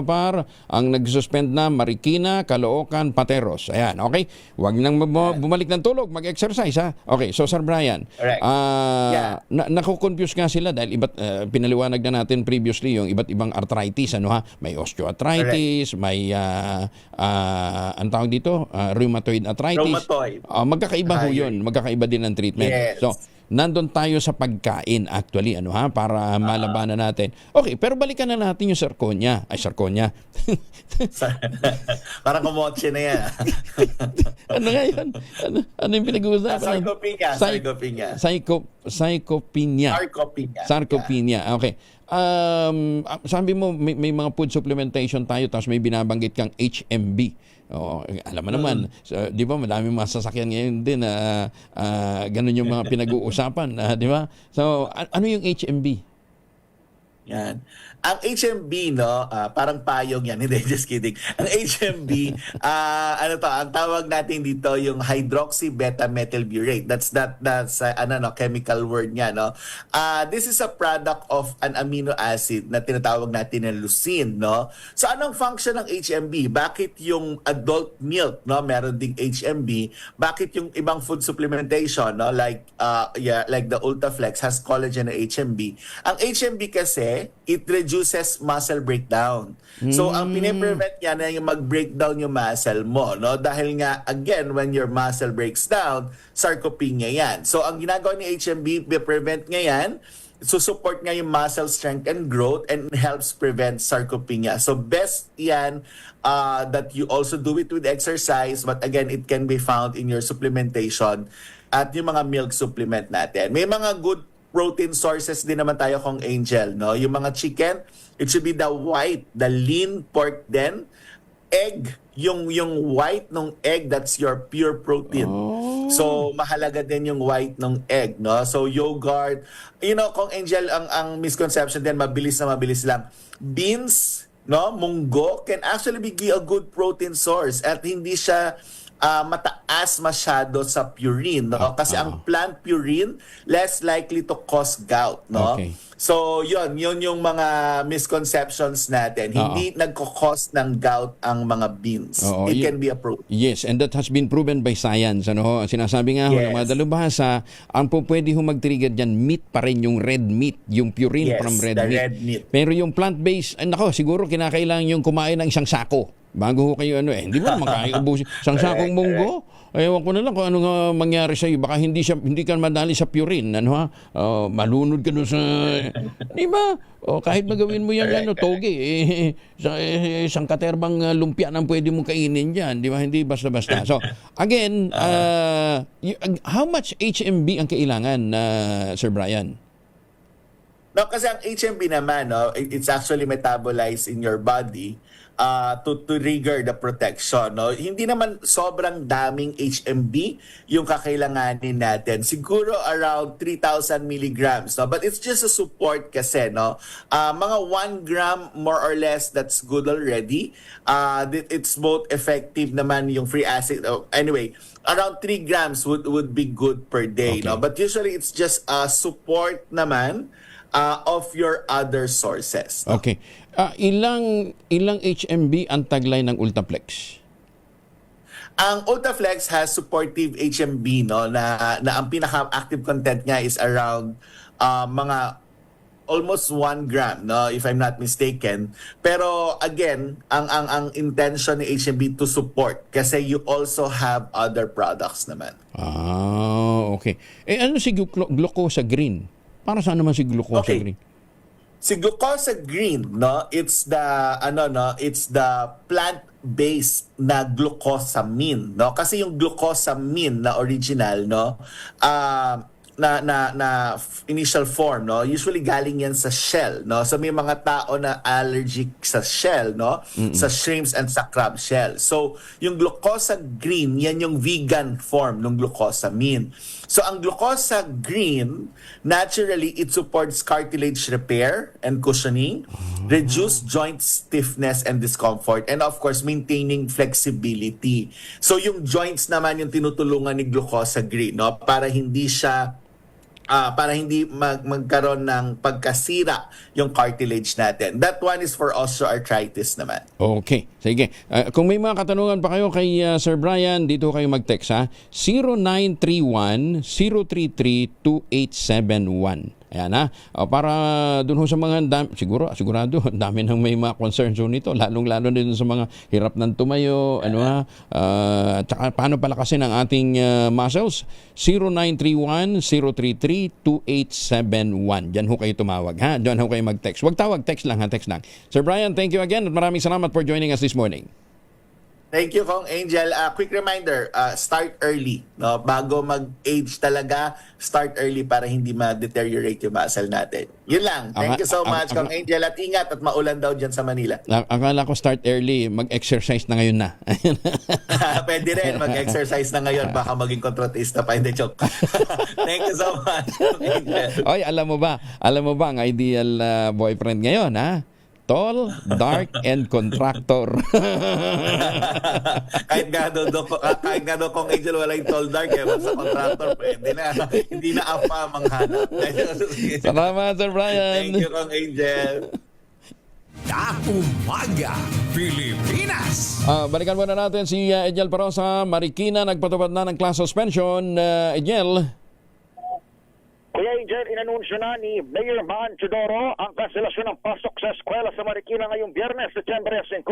far, ang nag-suspend na Marikina, Caloocan, Pateros. Ayan, okay? Huwag nang bumalik ng tulog. Mag-exercise, ha? Okay. So, Sir Brian, nakukonfuse nga sila dahil pinaliwanag na natin previously yung iba't ibang arthritis. Ano ha? May osteoarthritis, may ang tawag dito, rheumatoid arthritis. Magkakaiba ho 'yun, magkakaiba din ang treatment. Yes. So, nandun tayo sa pagkain actually, ano ha, para malabanan natin. Okay, pero balikan na natin yung sarconia. Parang kumotse na yan. Ano nga yun? Ano yung pinag-uusapan? Sarcopenia. Okay. Sabi mo may mga food supplementation tayo tapos may binabanggit kang HMB. Alam mo naman, di ba madaming mga sasakyan ngayon din na ganun yung mga pinag-uusapan, di ba? So, ano yung HMB? Yan. Ang HMB, no, parang payong yan. Hindi, just kidding. Ang HMB, ang tawag natin dito yung hydroxybeta-methylbutyrate. That's chemical word niya, no. This is a product of an amino acid na tinatawag natin na leucine, no. So anong function ng HMB? Bakit yung adult milk, no, meron ding HMB? Bakit yung ibang food supplementation, no, like the Ultraflex has collagen na HMB? Ang HMB kasi, it reduces muscle breakdown. So, ang piniprevent niya na yung mag-breakdown yung muscle mo, no? Dahil nga, again, when your muscle breaks down, sarcopenia yan. So, ang ginagawa ni HMB, prevent nga yan, support nga yung muscle strength and growth and helps prevent sarcopenia. So, best yan that you also do it with exercise, but again, it can be found in your supplementation at yung mga milk supplement natin. May mga good protein sources din naman tayo kung Angel, no? Yung mga chicken, it should be the white, the lean pork then. Egg, yung white ng egg, that's your pure protein. So, mahalaga din yung white ng egg, no? So, yogurt, kung Angel, ang misconception din, mabilis lang. Beans, no? Munggo can actually be a good protein source at hindi siya mataas masyado sa purine, no? Kasi ang plant purine less likely to cause gout, no? Okay. So, yun yung mga misconceptions natin. Hindi nagko-cause ng gout ang mga beans. It can be a protein. Yes, and that has been proven by science. Sinasabi nga ng mga dalubhasa, ang pwede mag-trigger dyan, meat pa rin, yung red meat, yung purine from red meat. Pero yung plant-based, siguro kinakailangan yung kumain ng isang sako. Bago kayo hindi mo naman kaya ubusin isang sakong munggo. Ewan ko na lang kung ano nga mangyari sa iyo. Baka hindi ka madali sa purine, malunod ka doon sa, di ba? Kahit magawin mo yan, toge, isang katerbang lumpia nang pwede mong kainin diyan, di ba? Hindi basta-basta. So, again, how much HMB ang kailangan, Sir Brian? No, kasi ang HMB naman, it's actually metabolized in your body to trigger the protection, no? Hindi naman sobrang daming HMB yung kakailanganin natin. Siguro around 3,000 milligrams, no? But it's just a support kasi, no? Mga 1 gram more or less, that's good already. It's both effective naman yung free acid. Anyway, around 3 grams would be good per day, no? But usually it's just a support naman of your other sources. No? Okay. Ilang HMB ang taglay ng Ultraflex? Ang Ultraflex has supportive HMB, no, na ang pinaka-active content niya is around mga almost 1 gram, no, if I'm not mistaken. Pero again, ang intention ni HMB to support kasi you also have other products naman. Okay. Ano si glucosa green? Para saan naman si glucosa green? Si glucosa green, no, it's the plant-based na glucosamine, no? Kasi yung glucosamine na original, no, na initial form, no, usually galing yan sa shell, no? So may mga tao na allergic sa shell, no, sa shrimps and sa crab shell. So yung glucosa green, yan yung vegan form ng glucosamine. So ang glucosa green, naturally it supports cartilage repair and cushioning, reduce joint stiffness and discomfort, and of course maintaining flexibility. So yung joints naman yung tinutulungan ni glucosa green, no, para hindi magkaroon ng pagkasira yung cartilage natin. That one is for osteoarthritis naman. Okay. Sige. Kung may mga katanungan pa kayo kay Sir Brian, dito kayo mag-text, 0931-033-2871. Ayan para dun sa mga sigurado dami nang may mga concerns nito, lalong-lalo din sa mga hirap ng tumayo, at saka paano palakasin ang ating muscles. 0931-033-2871. Diyan ho kayo tumawag, diyan ho kayo mag-text. Wag tawag, text lang, text lang. Sir Brian, thank you again at maraming salamat for joining us this morning. Thank you, Kong Angel. Quick reminder, start early. No? Bago mag-age talaga, start early para hindi ma-deteriorate yung muscle natin. Yun lang. Thank you so much, Kong Angel. At ingat at maulan daw dyan sa Manila. Akala ko start early, mag-exercise na ngayon na. Pwede rin, mag-exercise na ngayon. Baka maging kontratista pa. Hindi, joke. Thank you so much, Kong Angel. Oy, alam mo ba ang ideal boyfriend ngayon, ha? Tall, dark, and contractor. kahit nga daw Kong Angel wala yung tall dark basta contractor pwede na. Hindi na apa manghanap. Salamat, Sir Brian. Thank you, Kong Angel. Umaga, Pilipinas. Balikan muna natin si Edgel Parosa. Marikina nagpatupad na ng class suspension. Edgel. Kuya Angel, inanunsyo na ni Mayor Man Chudoro ang kanselasyon ng pasok sa eskwela sa Marikina ngayong Biyernes, Setyembre 5.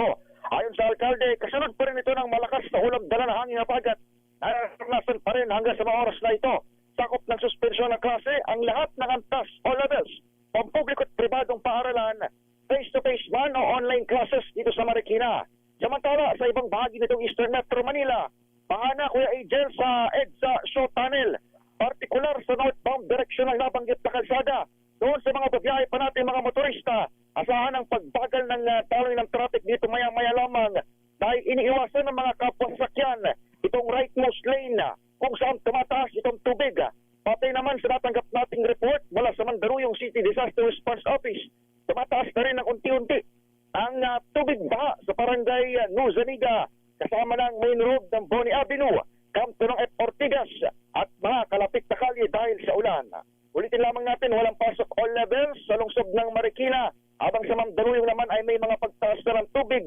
Ayon sa alkalde, kasunod pa rin ito ng malakas na ulam dala ng hangin na bagat. Naranasan pa rin hanggang sa mga oras na ito. Sakop ng suspensyon ng klase ang lahat ng antas o levels. Pampubliko at pribadong paaralan, face-to-face man o online classes dito sa Marikina. Samantala, sa ibang bahagi nitong Eastern Metro Manila, pangana Kuya Angel sa EDSA Show Tunnel, partikular sa northbound direction ng nabanggit na kalsada. Doon sa mga babiyahe pa natin mga motorista, asahan ang pagbagal ng taloy ng traffic dito maya-maya lamang dahil iniiwasan ng mga kapwa-sasakyan itong rightmost lane kung saan tumataas itong tubig. Patay naman sa natanggap nating report mula sa Mandaluyong City Disaster Response Office, tumataas na rin ng unti-unti ang tubig baha sa barangay Nuzaniga kasama ng main road ng Boni Avenue, Kampo ng F. Ortigas at mga kalapit na kalye dahil sa ulan. Ulitin lamang natin, walang pasok all levels sa lungsod ng Marikina, habang sa Mandaluyong naman ay may mga pagtaas na ng tubig.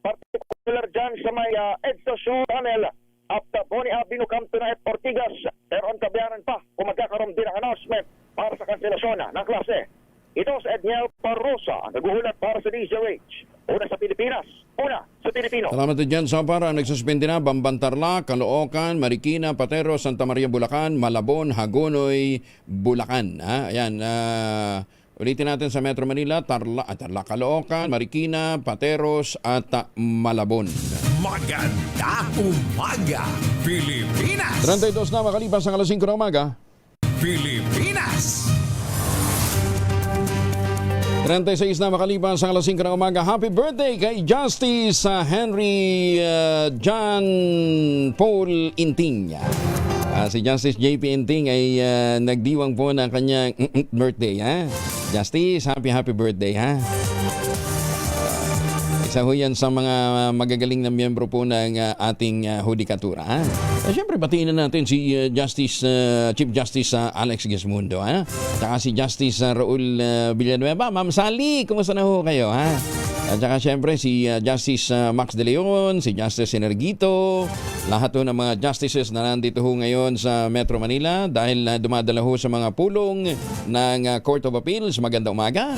Particular dyan sa may EDSA Show Tunnel at Boni Avenue, Kampo ng F. Ortigas. Pero ang kabayaran pa kung magkakaroon din ang announcement para sa kanselasyon ng klase. Ito sa Edniel Parrosa, naguhulat para sa DZRH. Una sa Pilipinas, una sa Pilipino. Salamat dyan sa para. Nagsuspende na Bambantarlac, Caloocan, Marikina, Patero, Santa Maria, Bulacan, Malabon, Hagonoy, Bulacan. Ayan, ulitin natin sa Metro Manila, Tarlac, Caloocan, Marikina, Pateros at Malabon. Maganda umaga, Pilipinas. 32 na makalipas ang alas 5 ng umaga. Pilipinas. 36 na makalipas ang alas 5 ng umaga. Happy birthday kay Justice Henry John Paul Inting. Si Justice JP Inting ay nagdiwang po ng kanyang birthday. Justice, happy birthday. Isa ho yan sa mga magagaling na miyembro po ng ating hudikatura. Siyempre, batiin na natin si Chief Justice Alex Gesmundo. At si Justice Raul Villanueva. Ma'am Sally, kumusta na ho kayo? At saka siyempre si Justice Max De Leon, si Justice Energito, lahat ho ng mga justices na nandito ho ngayon sa Metro Manila dahil dumadala ho sa mga pulong ng Court of Appeals. Magandang umaga.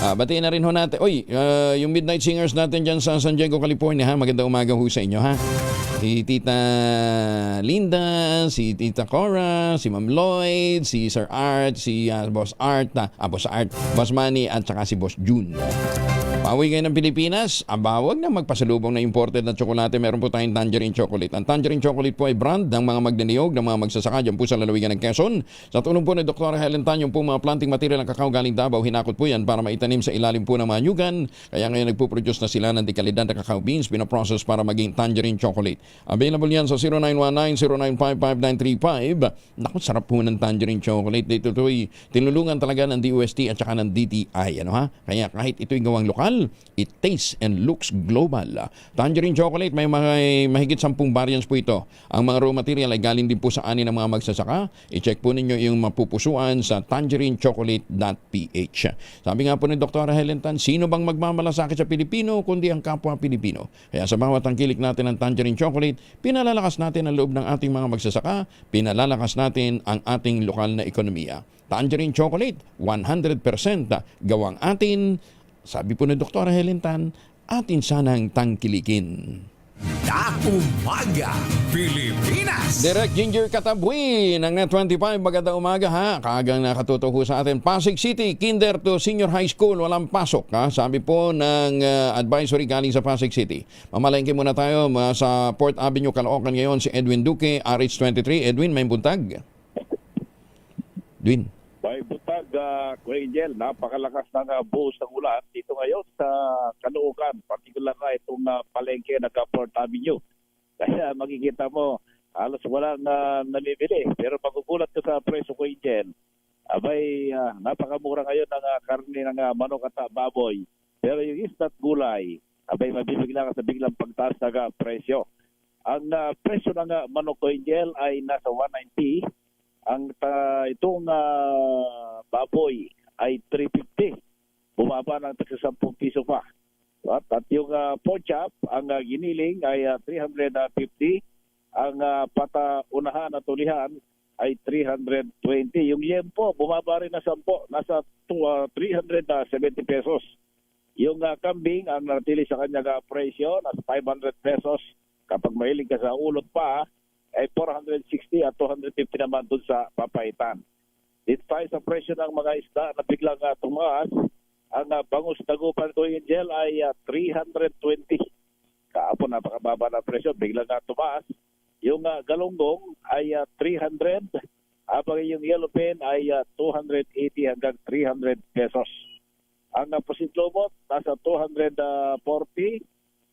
Batiin na rin ho natin. Yung Midnight Singers natin dyan sa San Diego, California. Magandang umaga ho sa inyo. Si Tita Linda, si Tita Cora, si Ma'am Lloyd, si Sir Art, si Boss Art, Boss Manny at saka si Boss June. Pauwi ngayon ng Pilipinas, wag na magpasalubong na imported na tsokolate. Meron po tayong Tangerine Chocolate. Ang Tangerine Chocolate po ay brand ng mga magniniyog, ng mga magsasaka dyan po sa lalawigan ng Quezon. Sa tulong po ni Dr. Helen Tan, yung po mga planting material ng kakao galing Davao, hinakot po yan para maitanim sa ilalim po ng mga nyugan. Kaya ngayon nagpo-produce na sila ng dekalidad na kakao beans, pinaprocess para maging Tangerine Chocolate. Available yan sa 0919-0955-935. Naku, sarap po ng Tangerine Chocolate. Dito ito ay tinulungan talaga ng DOST at saka ng DTI. Kaya kahit ito'y gawang lokal, it tastes and looks global. Tangerine Chocolate, may mahigit 10 variants po ito. Ang mga raw material ay galing din po sa ani ng mga magsasaka. I-check po ninyo yung mapupusuan sa tangerinechocolate.ph. Sabi nga po ni Dr. Helen Tan, sino bang magmamalasakit sa Pilipino kundi ang kapwa Pilipino? Kaya sa bawat tangkilik natin ng Tangerine Chocolate, pinalalakas natin ang loob ng ating mga magsasaka, pinalalakas natin ang ating lokal na ekonomiya. Tangerine Chocolate, 100% gawang atin. Sabi po ni Dr. Helen Tan, atin sanang tangkilikin. Umaga, Pilipinas. Direct Ginger Katabwi ng Net25. Magandang umaga ha. Kagang nakatutuho sa atin. Pasig City, kinder to senior high school, walang pasok ha. Sabi po ng advisory galing sa Pasig City. Mamalengke muna tayo sa Port Avenue, Caloocan ngayon si Edwin Duque, RH23. Edwin, may buntag. Edwin. May butag, Kuya Angel, napakalakas ng buhos ng ulan dito ngayon sa Caloocan, partikular na itong palengke ng Port Avenue. Kaya makikita mo, halos walang namimili. Pero magugulat ka sa presyo, Kuya Angel, abay, napakamura ngayon ng karne ng manok at baboy. Pero yung isda't gulay, abay, mabibigla ka sa biglang pagtaas ng presyo. Ang presyo ng manok, Kuya Angel, ay nasa 190. Ang itong baboy ay 350. Bumaba ng 10 piso pa. At yung pork chop, ang giniling ay 350. Ang pataunahan at tulihan ay 320. Yung liempo, bumaba rin na 10. Nasa 370 pesos. Yung kambing, ang natili sa kanyang presyo, nasa 500 pesos. Kapag mahilig ka sa ulot pa, ay 460 at 250 naman dun sa papaitan. Dito tayo sa presyo ng mga isda na biglang tumaas. Ang bangus dagupan ko yung gel ay 320. Kaapon napakababa na presyo, biglang tumaas. Yung galunggong ay 300. Habang yung yellow pen ay 280 hanggang 300 pesos. Ang pusit lomot nasa 240.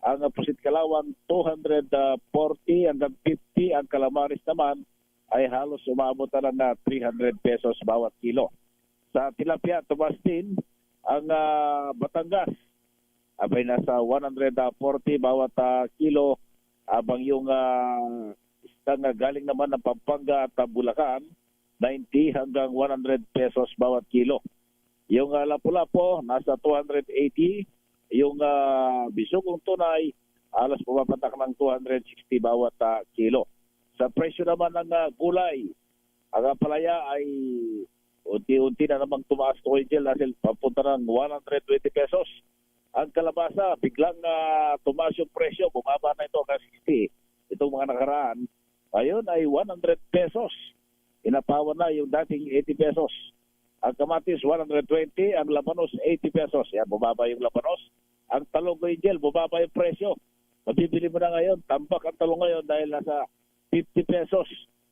Ang pusit kalawang 240 hanggang 50. Ang kalamaris naman ay halos umabot na 300 pesos bawat kilo. Sa tilapia, tumas din ang Batangas. Abay nasa 140 bawat kilo. Abang yung isang galing naman ng Pampanga at Bulacan, 90 hanggang 100 pesos bawat kilo. Yung lapu-lapo, nasa 280. Yung bisugong tunay, alas pumapatak ng 260 bawat kilo. Sa presyo naman ng gulay, ang palaya ay unti-unti na namang tumaas ko dahil papunta ng 120 pesos. Ang kalabasa, biglang tumaas yung presyo, bumaba na ito hanggang 60. Itong mga nakaraan, ngayon ay 100 pesos. Inapawan na yung dating 80 pesos. Ang kamatis, 120. Ang labanos, 80 pesos. Yan, bumaba yung labanos. Ang talong ko gel, bumaba yung presyo. Mabibili mo na ngayon. Tampak ang talong ngayon dahil nasa 50 pesos.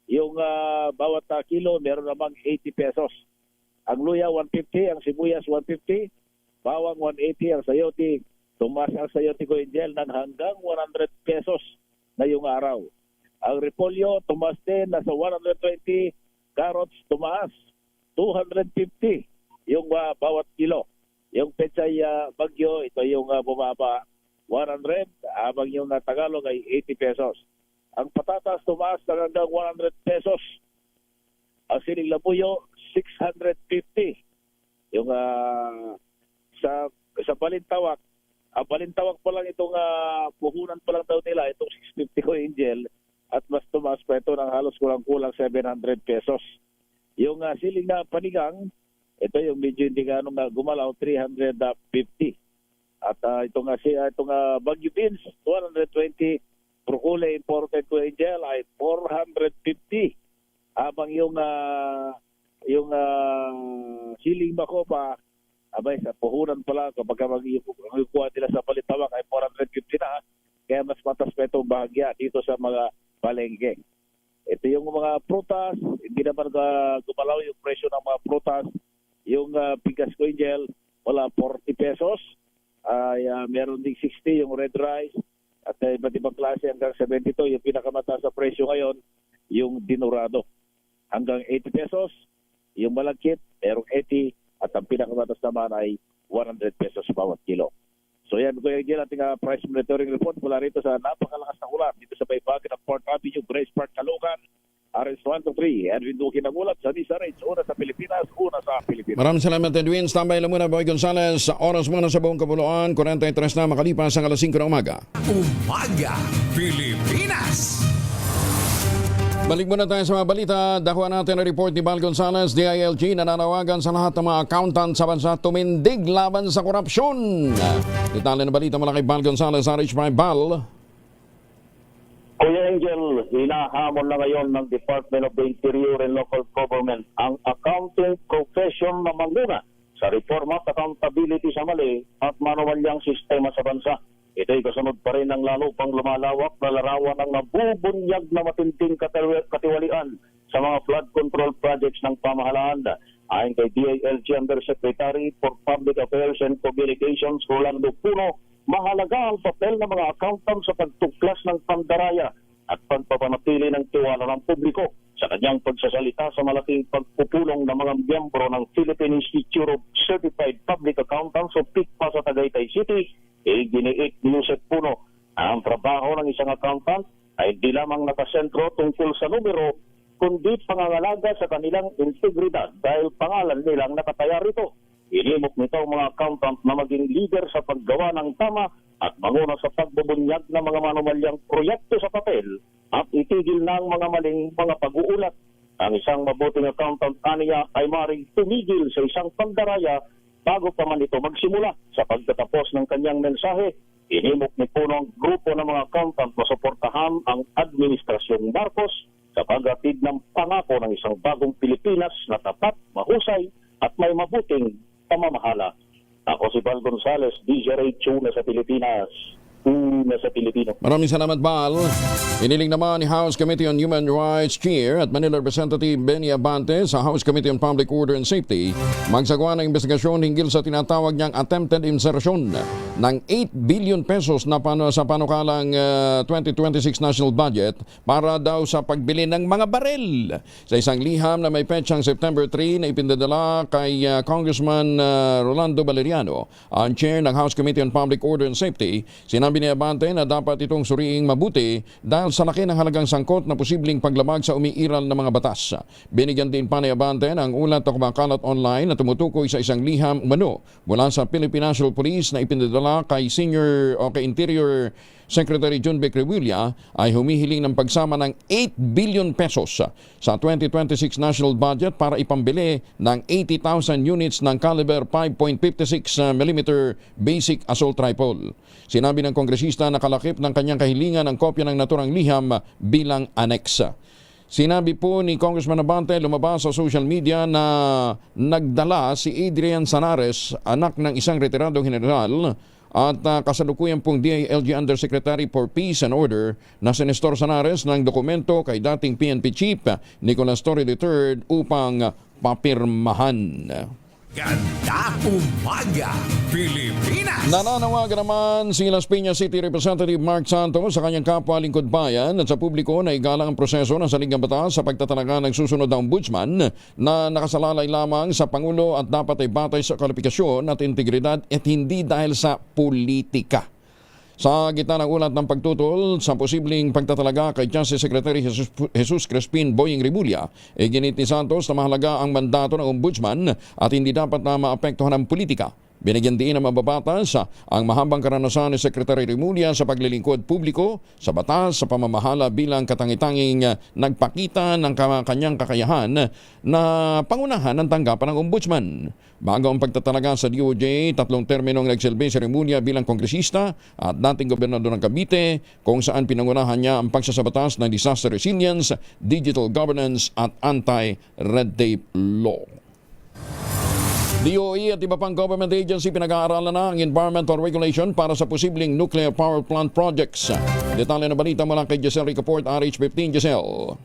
Yung bawat kilo, meron namang 80 pesos. Ang luya, 150. Ang sibuyas, 150. Bawang, 180. Ang sayote, tumaas ang sayote ko gel ng hanggang 100 pesos ngayong araw. Ang repolyo, tumaas din. Nasa 120. Carrots, tumaas. 250 yung bawat kilo. Yung pechay bagyo, ito yung bumaba 100, habang yung Tagalog ay 80 pesos. Ang patatas tumaas na hanggang 100 pesos. Ang siling labuyo, 650. Yung sa Balintawak, ang Balintawak pa lang itong puhunan pa lang daw nila, itong 650 ko angel, at mas tumaas pa ito ng halos kulang-kulang 700 pesos. Yung siling na panigang, ito yung medyo hindi ganong gumalaw, 350. At itong Baguio beans, 220. Procule imported ko angel ay 450. Habang yung siling makopa, abay sa puhunan pala, kapag magkukuha nila sa Balintawak ay 450 na. Kaya mas matas pa itong bahagya dito sa mga palengke. Ito yung mga prutas, hindi naman gumalaw yung presyo ng mga prutas. Yung bigas ko angel, wala 40 pesos. Meron ding 60 yung red rice. At iba't ibang klase hanggang 72. Yung pinakamataas sa presyo ngayon, yung dinurado. Hanggang 80 pesos. Yung malagkit, merong 80. At ang pinakamataas naman ay 100 pesos bawat kilo. So yan, Kuya Angel, ating price monitoring report mula rito sa napakalakas na ulan dito sa baybagan ng Port Avenue, Grace Park, Caloocan. RS-123, Edwin Duque nagulat sa DZRH, una sa Pilipinas, una sa Pilipinas. Maraming salamat, Edwin. Standby lang muna, Boy Gonzales. Sa oras muna sa buong Kabuluan, 43 na makalipas ang alas 5 ng umaga. Umaga, Pilipinas! Balik muna tayo sa mga balita. Dakuha natin ang report ni Bal Gonzales, DILG, nananawagan sa lahat ng mga accountant sa bansa tumindig laban sa korupsyon. Detalye na balita mula kay Bal Gonzales, RH5 Bal. Kuya Angel, hinahamon na ngayon ng Department of the Interior and Local Government ang accounting profession na manguna sa reforma at accountability sa mali at manuwalyang sistema sa bansa. Ito'y kasunod pa rin ng lalo pang lumalawak na larawan ng nabubunyag na matinding katiwalian sa mga flood control projects ng pamahalaan. Ayon kay DILG Undersecretary for Public Affairs and Communications Rolando Puno, mahalaga ang papel ng mga accountant sa pagtuklas ng pandaraya at pagpapanatili ng tiwala ng publiko. Sa kanyang pagsasalita sa malaking pagpupulong ng mga miyembro ng Philippine Institute of Certified Public Accountants o PICPA sa Tagaytay City, giniit ni Yusef Puno ang trabaho ng isang accountant ay di lamang nakasentro tungkol sa numero, kundi pangangalaga sa kanilang integridad dahil pangalan nilang nakataya rito. Inimok nito ang mga accountant na maging leader sa paggawa ng tama at manguna sa pagbubunyag ng mga manumalyang proyekto sa papel at itigil na ang mga maling mga pag-uulat. Ang isang mabuting accountant aniya ay maring tumigil sa isang pandaraya bago pa man ito magsimula. Sa pagtatapos ng kanyang mensahe, inimok ni Puno ang grupo ng mga accountant na suportahan ang Administrasyong Marcos sa paghatid ng pangako ng isang bagong Pilipinas na tapat, mahusay at may mabuting pamamahala. Ako si Val Gonzales, DZRH na sa Pilipinas. Una sa Pilipino. Maraming salamat, Val. Iniling naman ni House Committee on Human Rights Chair at Manila Representative Benny Abante sa House Committee on Public Order and Safety magsagawa ng investigasyon hinggil sa tinatawag niyang attempted insertion ng 8 billion pesos na sa panukalang 2026 national budget para daw sa pagbili ng mga baril. Sa isang liham na may petsang September 3 na ipinadala kay Congressman Rolando Valeriano, ang chair ng House Committee on Public Order and Safety, sinabi ni Abante na dapat itong suriing mabuti dahil sa laki ng halagang sangkot na posibleng paglabag sa umiiral na mga batas. Binigyan din pa ni Abante ng ulat na kumakalat online na tumutukoy sa isang liham umano mula sa Philippine National Police na ipinadala kay kay Interior Secretary John Vic Revilla ay humihiling ng pagsama ng 8 billion pesos sa 2026 national budget para ipambili ng 80,000 units ng caliber 5.56mm basic assault rifle. Sinabi ng kongresista na kalakip ng kanyang kahilingan ang kopya ng naturang liham bilang annex. Sinabi po ni Congressman Abante lumabas sa social media na nagdala si Adrian Sanares, anak ng isang retiradong general, at kasalukuyan pong DILG Undersecretary for Peace and Order na si Nestor Sanares ng dokumento kay dating PNP Chief Nicolas Torre III upang papirmahan. Ganda Umaga, Pilipinas! Nananawagan naman si Las Piñas City Representative Mark Santos sa kanyang kapwa lingkod bayan at sa publiko na igalang ang proseso ng saligang batas sa pagtatalaga ng susunod na ombudsman na nakasalalay lamang sa Pangulo at dapat ay batay sa kwalifikasyon at integridad at hindi dahil sa politika. Sa gitna ng ulat ng pagtutol sa posibleng pagtatalaga kay Justice Secretary Jesus Crispin Boying Rimulya, ginit ni Santos na mahalaga ang mandato ng ombudsman at hindi dapat na maapektuhan ng politika. Binigyan din ng mababatas ang mahabang karanasan ni Secretary Rimulya sa paglilingkod publiko sa batas sa pamamahala bilang katangitanging nagpakita ng kanyang kakayahan na pangunahan ng tanggapan ng ombudsman. Bago ang pagtatalaga sa DOJ, 3 terminong nagsilbi si Rimulya bilang kongresista at dating gobernador ng Cavite kung saan pinangunahan niya ang pagsasabatas ng disaster resilience, digital governance at anti-red tape law. DOE at iba pang government agency pinag-aaralan na ang environmental regulation para sa posibleng nuclear power plant projects. Detalye na balita mula kay Giselle Ricaport, RH15. Giselle.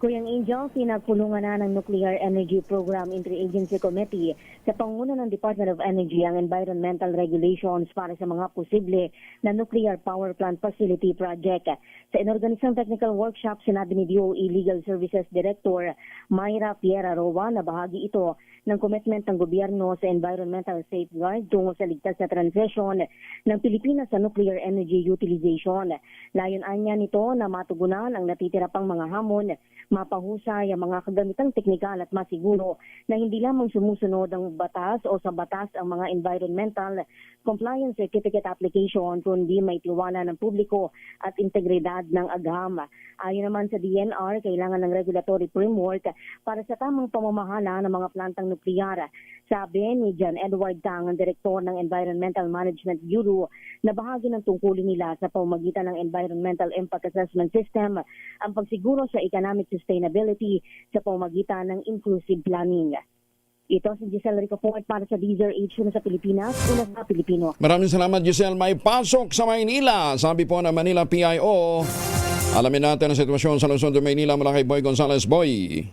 Kuyang Angel, pinagpulungan na ng Nuclear Energy Program Interagency Committee sa panguna ng Department of Energy ang environmental regulations para sa mga posible na nuclear power plant facility project. Sa inorganisang technical workshop, sinabi ni DOE Legal Services Director Mayra Piera Roa na bahagi ito ng commitment ng gobyerno sa environmental safeguard tungo sa ligtas na transition ng Pilipinas sa nuclear energy utilization. Layon-anya nito na matugunan ang natitira pang mga hamon, mapahusay ang mga kagamitang teknikal at masiguro na hindi lamang sumusunod ang batas o sa batas ang mga environmental compliance certificate application kundi may tiwala ng publiko at integridad ng agham. Ayon naman sa DNR, kailangan ng regulatory framework para sa tamang pamamahala ng mga plantang ng nuklear. Sabi ni John Edward Tang, ang direktor ng Environmental Management Bureau, na bahagi ng tungkulin nila sa pamamagitan ng Environmental Impact Assessment System ang pagsiguro sa economic sustainability sa pamamagitan ng inclusive planning. Ito si Giselle Ricoport para sa DZRH na sa Pilipinas, una sa Pilipino. Maraming salamat, Giselle. May pasok sa Maynila. Sabi po ng Manila PIO. Alamin natin ang sitwasyon sa lungsod ng Maynila mula kay Boy Gonzales. Boy.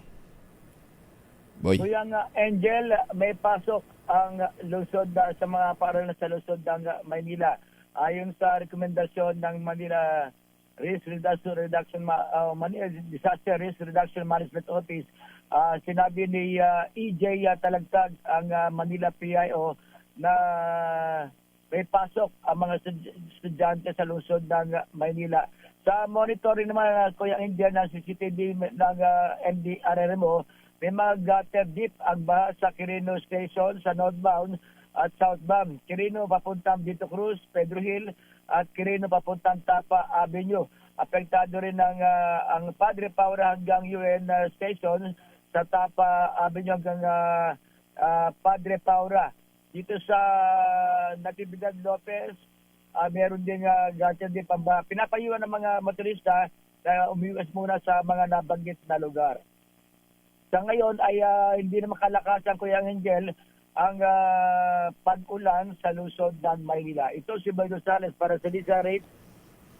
Kuyang Angel, may pasok ang lungsod sa mga paaralan sa lungsod ng Maynila. Ayon sa rekomendasyon ng Manila Disaster Risk Reduction Management Office, sinabi ni EJ Talagtag ang Manila PIO na may pasok ang mga estudyante sa lungsod ng Maynila. Sa monitoring naman, Kuya India, ng CCTV ng MDRRMO, may mga gutter deep ang baha sa Quirino Station sa northbound at southbound. Quirino papuntang Vito Cruz, Pedro Hill at Quirino papuntang Tapa Avenue. Apektado rin ang Padre Paura hanggang UN Station sa Tapa Avenue hanggang Padre Paura. Dito sa Natividad Lopez, meron din gutter deep ang baha. Pinapayuhan ng mga motorista na umiwas muna sa mga nabanggit na lugar. Sa ngayon ay hindi na makalakasan, Kuya Angel, ang pag-ulan sa lungsod ng Maynila. Ito si Boy Gonzales para sa DZRH,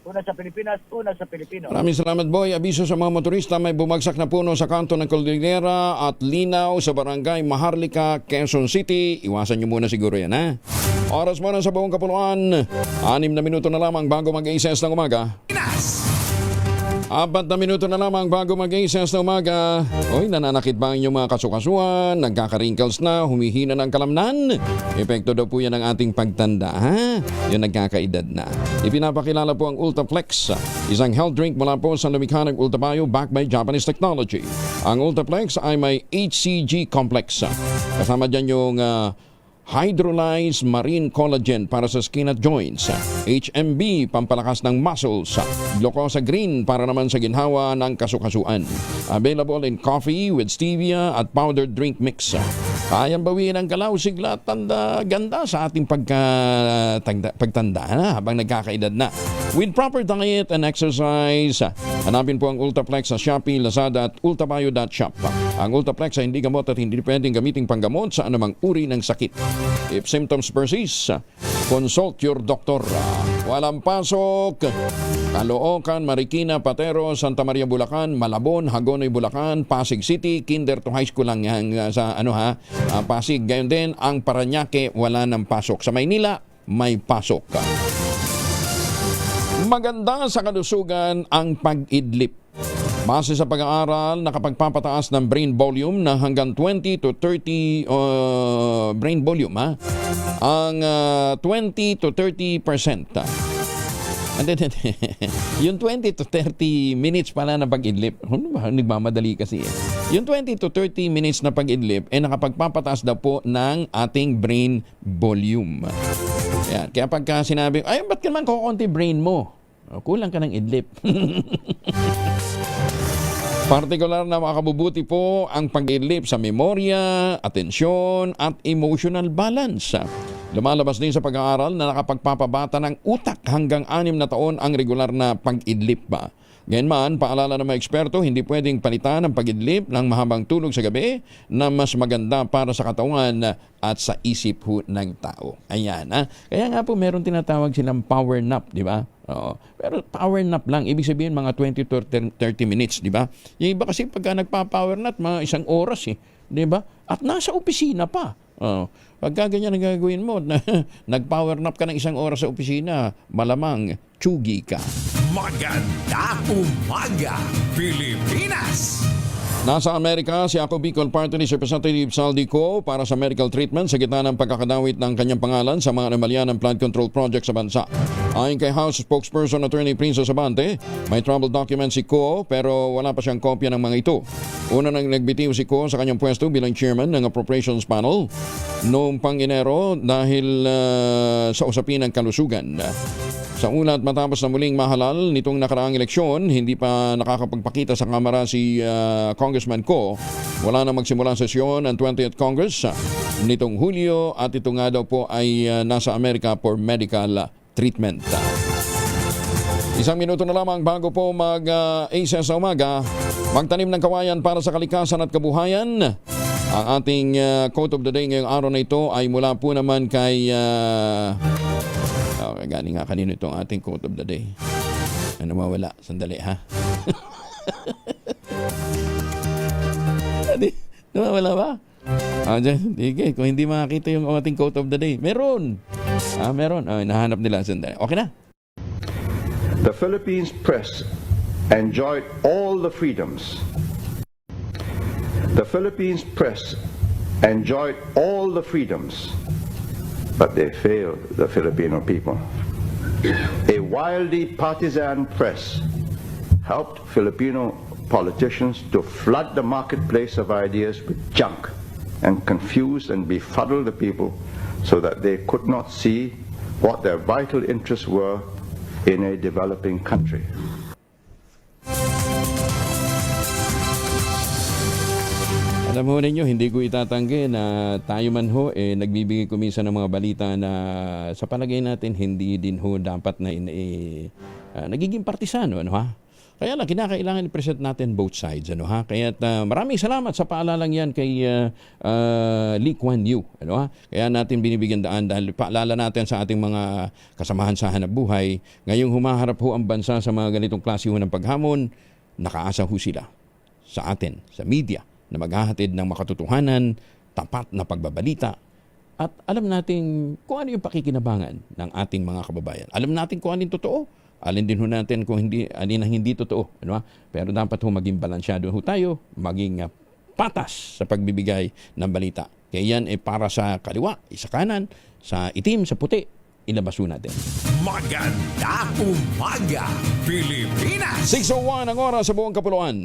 una sa Pilipinas, una sa Pilipino. Maraming salamat, Boy. Abiso sa mga motorista, may bumagsak na puno sa kanto ng Cordillera at Linaw sa barangay Maharlika, Quezon City. Iwasan nyo muna siguro yan, ha? Oras mo na sa buong kapuluan. 6 na minuto na lamang bago mag-iises ng umaga. 4 na minuto na lamang bago mag-iises na umaga. Oy, nananakit ba ang inyong mga kasukasuan? Nagkaka-wrinkles na, humihina ng kalamnan? Epekto daw po yan ng ating pagtanda, ha? Yung nagkakaedad na. Ipinapakilala po ang Ultaplex, isang health drink mula po sa lumikha ng Ultabayo backed by Japanese technology. Ang Ultaplex ay may HCG complex. Kasama dyan yung hydrolyzed marine collagen para sa skin at joints, HMB pampalakas ng muscles, Glucosa Green para naman sa ginhawa ng kasukasuan. Available in coffee with stevia at powdered drink mix. Kayang bawiin ang galaw, sigla at ganda sa ating pagtanda na habang nagkakaedad na. With proper diet and exercise, hanapin po ang Ultaplex sa Shopee, Lazada at ultabayo.shop. Ang Ultaplex ay hindi gamot at hindi pwedeng gamiting panggamot sa anumang uri ng sakit. If symptoms persist, consult your doctor. Walang pasok. Caloocan, Marikina, Patero, Santa Maria, Bulacan, Malabon, Hagonoy, Bulacan, Pasig City, kinder to high school lang yan sa Pasig. Gayon din ang Parañaque, wala ng pasok. Sa Maynila, may pasok. Maganda sa kalusugan ang pag-idlip. Base sa pag-aaral, nakapagpapataas ng brain volume na hanggang 20 to 30 brain volume, ang 20 to 30%. Yung 20 to 30 minutes pala na pag-idlip, nagmamadali kasi eh. Yung 20 to 30 minutes na pag-idlip ay nakapagpapataas daw po ng ating brain volume. Yan. Kaya pagka sinabi, ay ba't ka naman kukunti brain mo? Kulang ka ng idlip. Partikular na makabubuti po ang pag-idlip sa memorya, atensyon at emotional balance. Lumalabas din sa pag-aaral na nakapagpapabata ng utak hanggang 6 na taon ang regular na pag-idlip ba. Gayunman, paalala ng mga eksperto, hindi pwedeng palitan ang pag-idlip ng mahabang tulog sa gabi na mas maganda para sa katawan at sa isip ho ng tao. Ayan, ha? Kaya nga po meron tinatawag silang power nap, di ba? Oo. Pero power nap lang, ibig sabihin mga 20 to 30 minutes, di ba? Yung iba kasi pagka nagpa-power nap, mga 1 oras eh, di ba? At nasa opisina pa. Oo. Pagka ganyan ang gagawin mo, nag-power nap ka ng 1 oras sa opisina, malamang tsugi ka. Maganda umaga, Pilipinas! Nasa Amerika, si Ako Bicol Party List Representative Saldico para sa medical treatment sa gitna ng pagkakadawit ng kanyang pangalan sa mga anomalya ng flood control project sa bansa. Ayon kay House spokesperson Attorney Princess Abante, may travel document si Ko pero wala pa siyang kopya ng mga ito. Una nang nagbitiw si Ko sa kanyang pwesto bilang chairman ng Appropriations Panel noong pang-Enero dahil sa usapin ng kalusugan. Sa ulat, matapos na muling mahalal nitong nakaraang eleksyon, hindi pa nakakapagpakita sa Kamara si Congressman Ko. Wala na magsimula ang sesyon ng 20th Congress nitong Hulyo at ito nga daw po ay nasa Amerika for medical treatment. Isang minuto na lamang bago po mag-ACES sa umaga, magtanim ng kawayan para sa kalikasan at kabuhayan. Ang ating quote of the day ngayong araw na ito ay mula po naman kay... galing nga kanino itong ating quote of the day. Ano mawala? Sandali ha? Nawawala ba? Sige, kung hindi makakita yung ating quote of the day, meron. Meron. Nahanap nila. Sandali. Okay na. The Philippines press enjoyed all the freedoms. The Philippines press enjoyed all the freedoms, but they failed the Filipino people. A wildly partisan press helped Filipino politicians to flood the marketplace of ideas with junk and confuse and befuddle the people so that they could not see what their vital interests were in a developing country. Alam ho ninyo, hindi ko itatanggi na tayo man ho, nagbibigay kuminsan ng mga balita na sa palagay natin, hindi din ho dapat na nagiging partisano, ano ha? Kaya lang, kinakailangan i-present natin both sides, ano ha? Kaya maraming salamat sa paalalang yan kay Lee Kuan Yew, ano ha? Kaya natin binibigyan daan dahil paalala natin sa ating mga kasamahan sa hanap buhay. Ngayong humaharap ho ang bansa sa mga ganitong klase ho ng paghamon, nakaasa ho sila sa atin, sa media, na maghahatid ng makatotohanan, tapat na pagbabalita, at alam natin kung ano yung pakikinabangan ng ating mga kababayan. Alam natin kung ano yung totoo, alin din ho natin kung alin ang hindi totoo. Ano? Pero dapat ho maging balansyado ho tayo, maging patas sa pagbibigay ng balita. Kaya yan para sa kaliwa, sa kanan, sa itim, sa puti, ilabas ho natin. Magandang umaga, Pilipinas! 6:01 ang oras sa buong kapuluan.